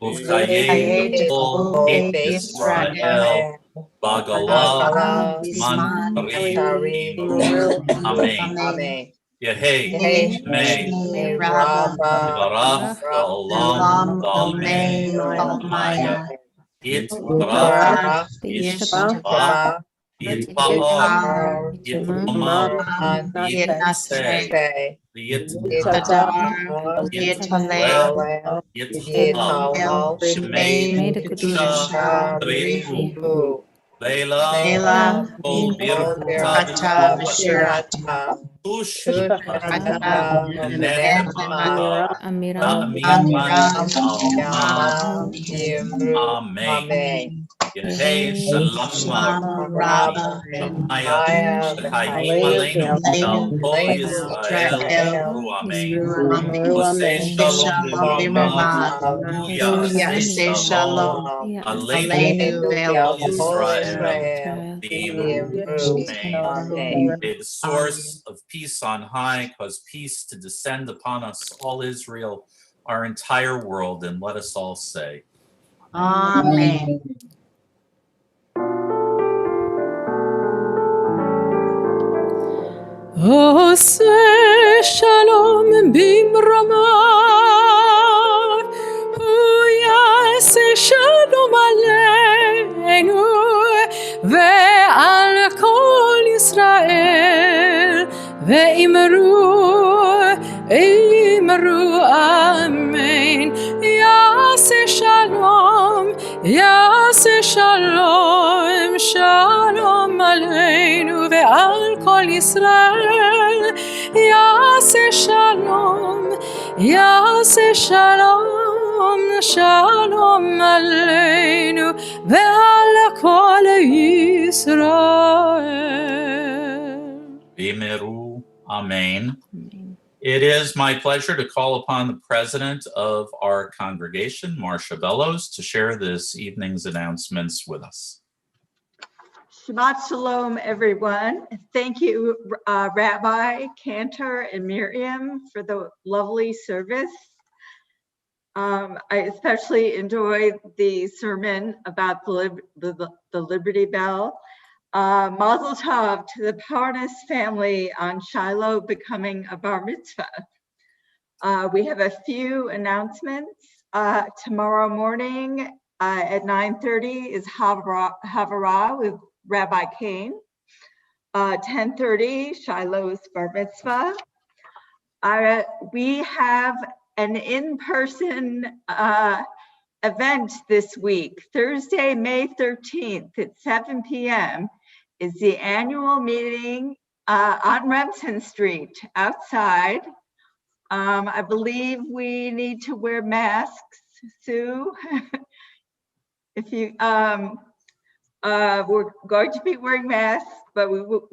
S4: Uvchaye, Ol Israel, Bagala, Man, Ri, Amen. Yehei, Shmei, Barach, Olam, Dalmei, Maya, Yitbarach, Yishbach, Yitba'al, Yitba'al, Yitnaseh, Yitba'al, Yitba'al, Yitba'al, Shmei, Kedusha, Rihu, Leila, Kol Birkata, V'shirata, Tush, Rakata, Nechemata, Amiran, Amen. Yehei Shalom Rabba Maya Shechayim Aleinu Shal Kol Yisrael Ru Amen. Osei Shalom Hallelujah. Osei Shalom Aleinu Ve'al Yisrael Amen. May the source of peace on high cause peace to descend upon us, all Israel, our entire world, and let us all say,
S2: Amen.
S3: Oh, say שלום במרומיו, הוא יעשה שלום עלינו ועל כל ישראל, ואמרו אמן. יעשה שלום, יעשה שלום, שלום עלינו ועל כל ישראל, יעשה שלום, יעשה שלום, שלום עלינו ועל כל ישראל.
S4: V'meru, amen. It is my pleasure to call upon the president of our congregation, Marcia Bellows, to share this evening's announcements with us.
S2: Shabbat Shalom, everyone. Thank you, Rabbi, Cantor, and Miriam for the lovely service. I especially enjoyed the sermon about the Liberty Bell. Mazel Tov to the Parnas family on Shiloh becoming a bar mitzvah. We have a few announcements. Tomorrow morning at 9:30 is Havara with Rabbi Kane. 10:30, Shiloh's bar mitzvah. We have an in-person event this week. Thursday, May 13th at 7 p.m. is the annual meeting on Remsen Street outside. I believe we need to wear masks, Sue. If you, we're going to be wearing masks, but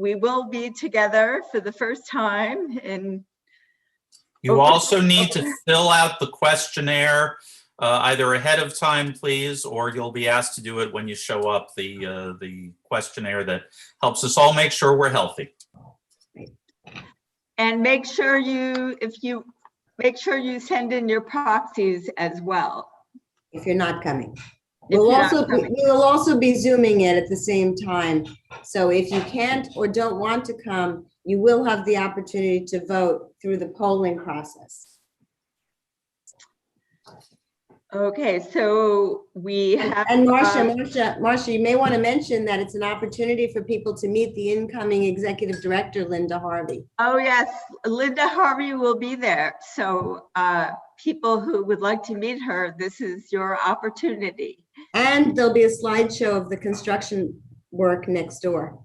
S2: we will be together for the first time.
S4: You also need to fill out the questionnaire either ahead of time, please, or you'll be asked to do it when you show up, the questionnaire that helps us all make sure we're healthy.
S2: And make sure you send in your proxies as well.
S6: If you're not coming.
S2: If
S6: We'll
S2: you're not
S6: also
S2: coming.
S6: we'll also be Zooming it at the same time. So if you can't or don't want to come, you will have the opportunity to vote through the polling process.
S2: Okay, so we have.
S6: And Marcia, you may want to mention that it's an opportunity for people to meet the incoming executive director, Linda Harvey.
S2: Oh, yes, Linda Harvey will be there. So people who would like to meet her, this is your opportunity.
S6: And there'll be a slideshow of the construction work next door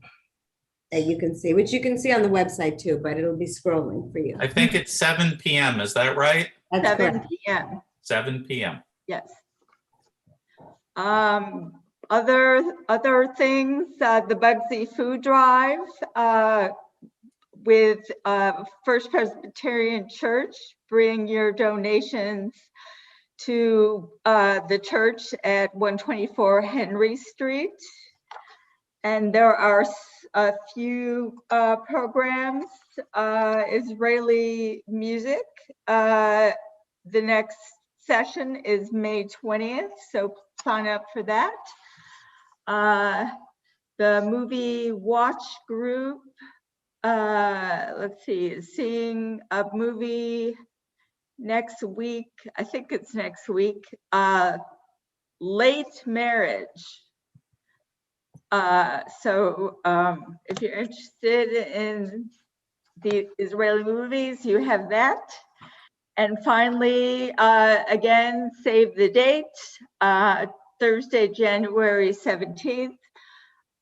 S6: that you can see, which you can see on the website too, but it'll be scrolling for you.
S4: I think it's 7 p.m. Is that right?
S6: That's
S2: 7
S6: correct.
S2: p.m.
S4: 7 p.m.
S2: Yes. Other things, the Bugsy Food Drive with First Presbyterian Church. Bring your donations to the church at 124 Henry Street. And there are a few programs, Israeli music. The next session is May 20th, so sign up for that. The movie watch group, let's see, is seeing a movie next week. I think it's next week, Late Marriage. So if you're interested in the Israeli movies, you have that. And finally, again, save the date, Thursday, January 17th,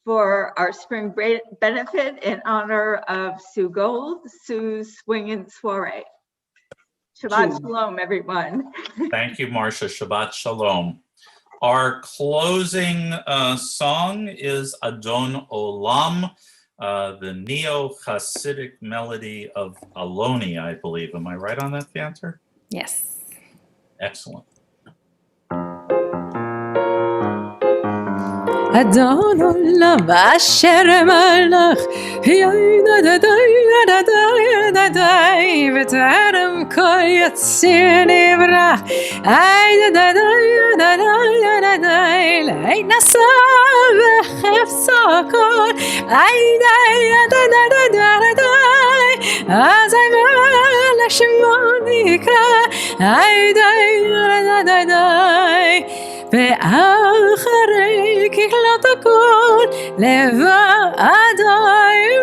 S2: for our spring break benefit in honor of Sue Gold, Sue's Swingin' Soiree. Shabbat Shalom, everyone.
S4: Thank you, Marcia. Shabbat Shalom. Our closing song is Adon Olam, the neo-Hasidic melody of Aloni, I believe. Am I right on that, Cantor?
S3: Yes.
S4: Excellent.
S3: אדון עולם אשר מלך ידעי וטרם כל יציר נברא ידעי נשא וחפצה כל ידעי אז לשמו נקרא, די די די די די, ואחרי ככלות הכל, לבדו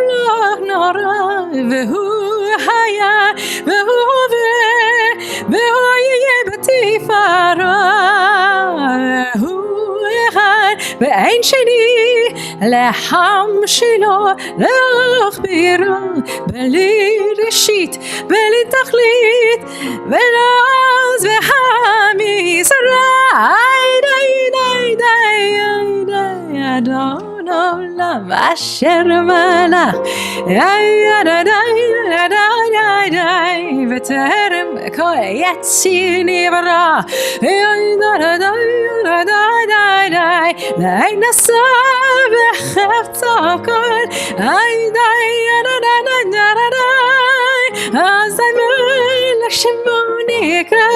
S3: לא נורא, והוא היה, והוא הווה, והוא יהיה בתפארה, והוא אחד ואין שני, להמשילו, להכבירו, בלי ראשית, בלי תכלית, ולא אז והמזרע, די די די די אדון עולם אשר מלך, די די די די די, וטרם כל יציר נברא, די די די די די, לאין נשא וחפצו כל, די די די די די די, אז המלך שמו נקרא,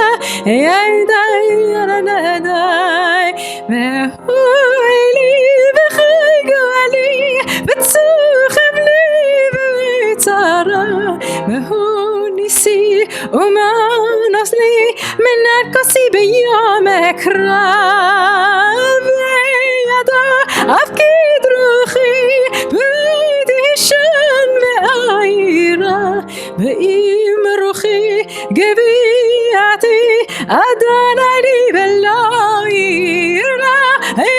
S3: די די די די, והוא אלי וחי גואלי, וצוחם לי בצרה, והוא ניסי ומנוס לי, מנת כוסי ביום הקרב, וידו אף כדרוכי, ותישן מאירה, ואם רוחי גביעתי, אדוני לי ולא יירא, די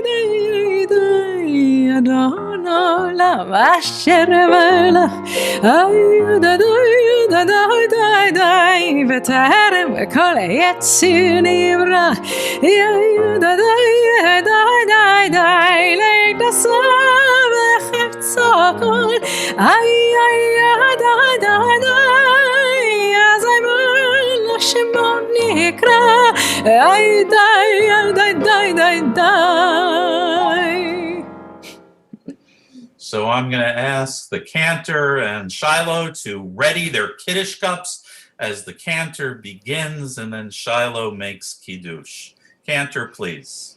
S3: די די, אדון עולם אשר מלך, די די די די די, וטרם כל יציר נברא, די די די די די, להיכנסו וחפצו כל, די די די, אז המלך שמו נקרא, די די די די די די.
S4: So I'm going to ask the cantor and Shiloh to ready their Kiddush cups as the cantor begins, and then Shiloh makes Kiddush. Cantor, please.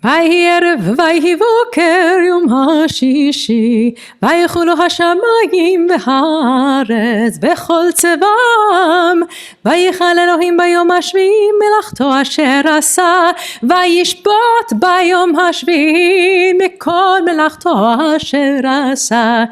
S3: ויהי ערב ויהי בוקר יום השישי, ויחולו השמיים והארץ בכל צבאם, ויחל אלוהים ביום השביעי מלאכתו אשר עשה, וישבות ביום השביעי מכל מלאכתו אשר עשה,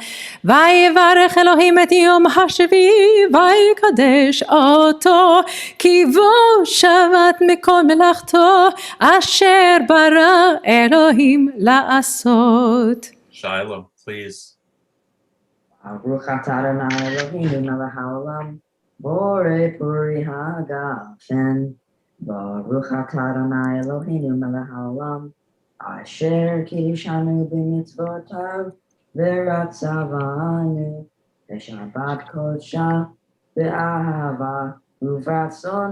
S3: ויברך אלוהים את יום השביעי ויקדש אותו, כי בו שבת מכל מלאכתו אשר ברא אלוהים לעשות.
S4: Shiloh, please.
S1: Baruch atah Adonai Eloheinu melech haolam, borei puri hagafen. Baruch atah Adonai Eloheinu melech haolam, asher kiddushanu b'mitzvotav v'ratzavanu b'shabbat kodsha b'ahava uvratzon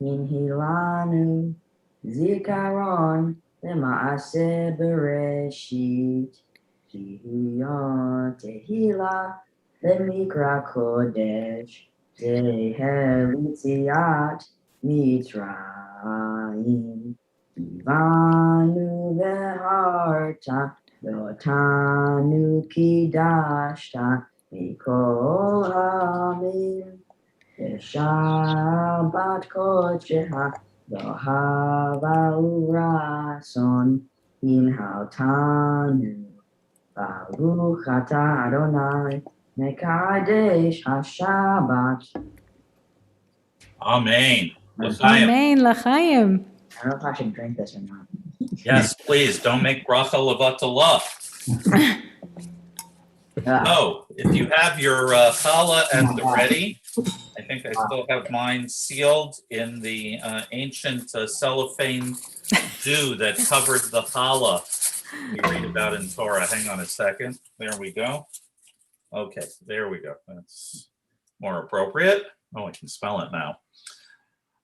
S1: minhilanu zikaron למעשה בראשית, תהיות תהילה למקרא קודש, זהה ליציאת מצרים, קיוונו והרת, ואותנו קידשת מכל העמים, בשבת קודשך Bahava urason inhaltanu, Baruch atah Adonai mekadesh hashabat.
S4: Amen.
S3: Amen, l'chaim.
S1: I don't know if I should drink this or not.
S4: Yes, please. Don't make bracha levatala. No, if you have your challah at the ready, I think I still have mine sealed in the ancient cellophane dew that covered the challah we read about in Torah. Hang on a second. There we go. Okay, there we go. That's more appropriate. Oh, I can spell it now.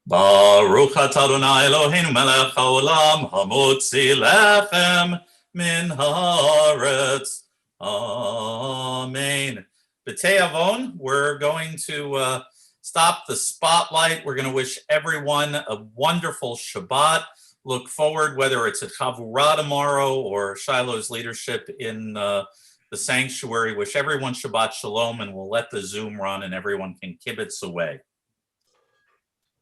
S4: Baruch atah Adonai Eloheinu melech haolam hamotzi lechem min haaretz. Amen. B'tei Avon, we're going to stop the spotlight. We're going to wish everyone a wonderful Shabbat. Look forward, whether it's at Chavurah tomorrow or Shiloh's leadership in the sanctuary. Wish everyone Shabbat Shalom, and we'll let the Zoom run and everyone can kibitz away.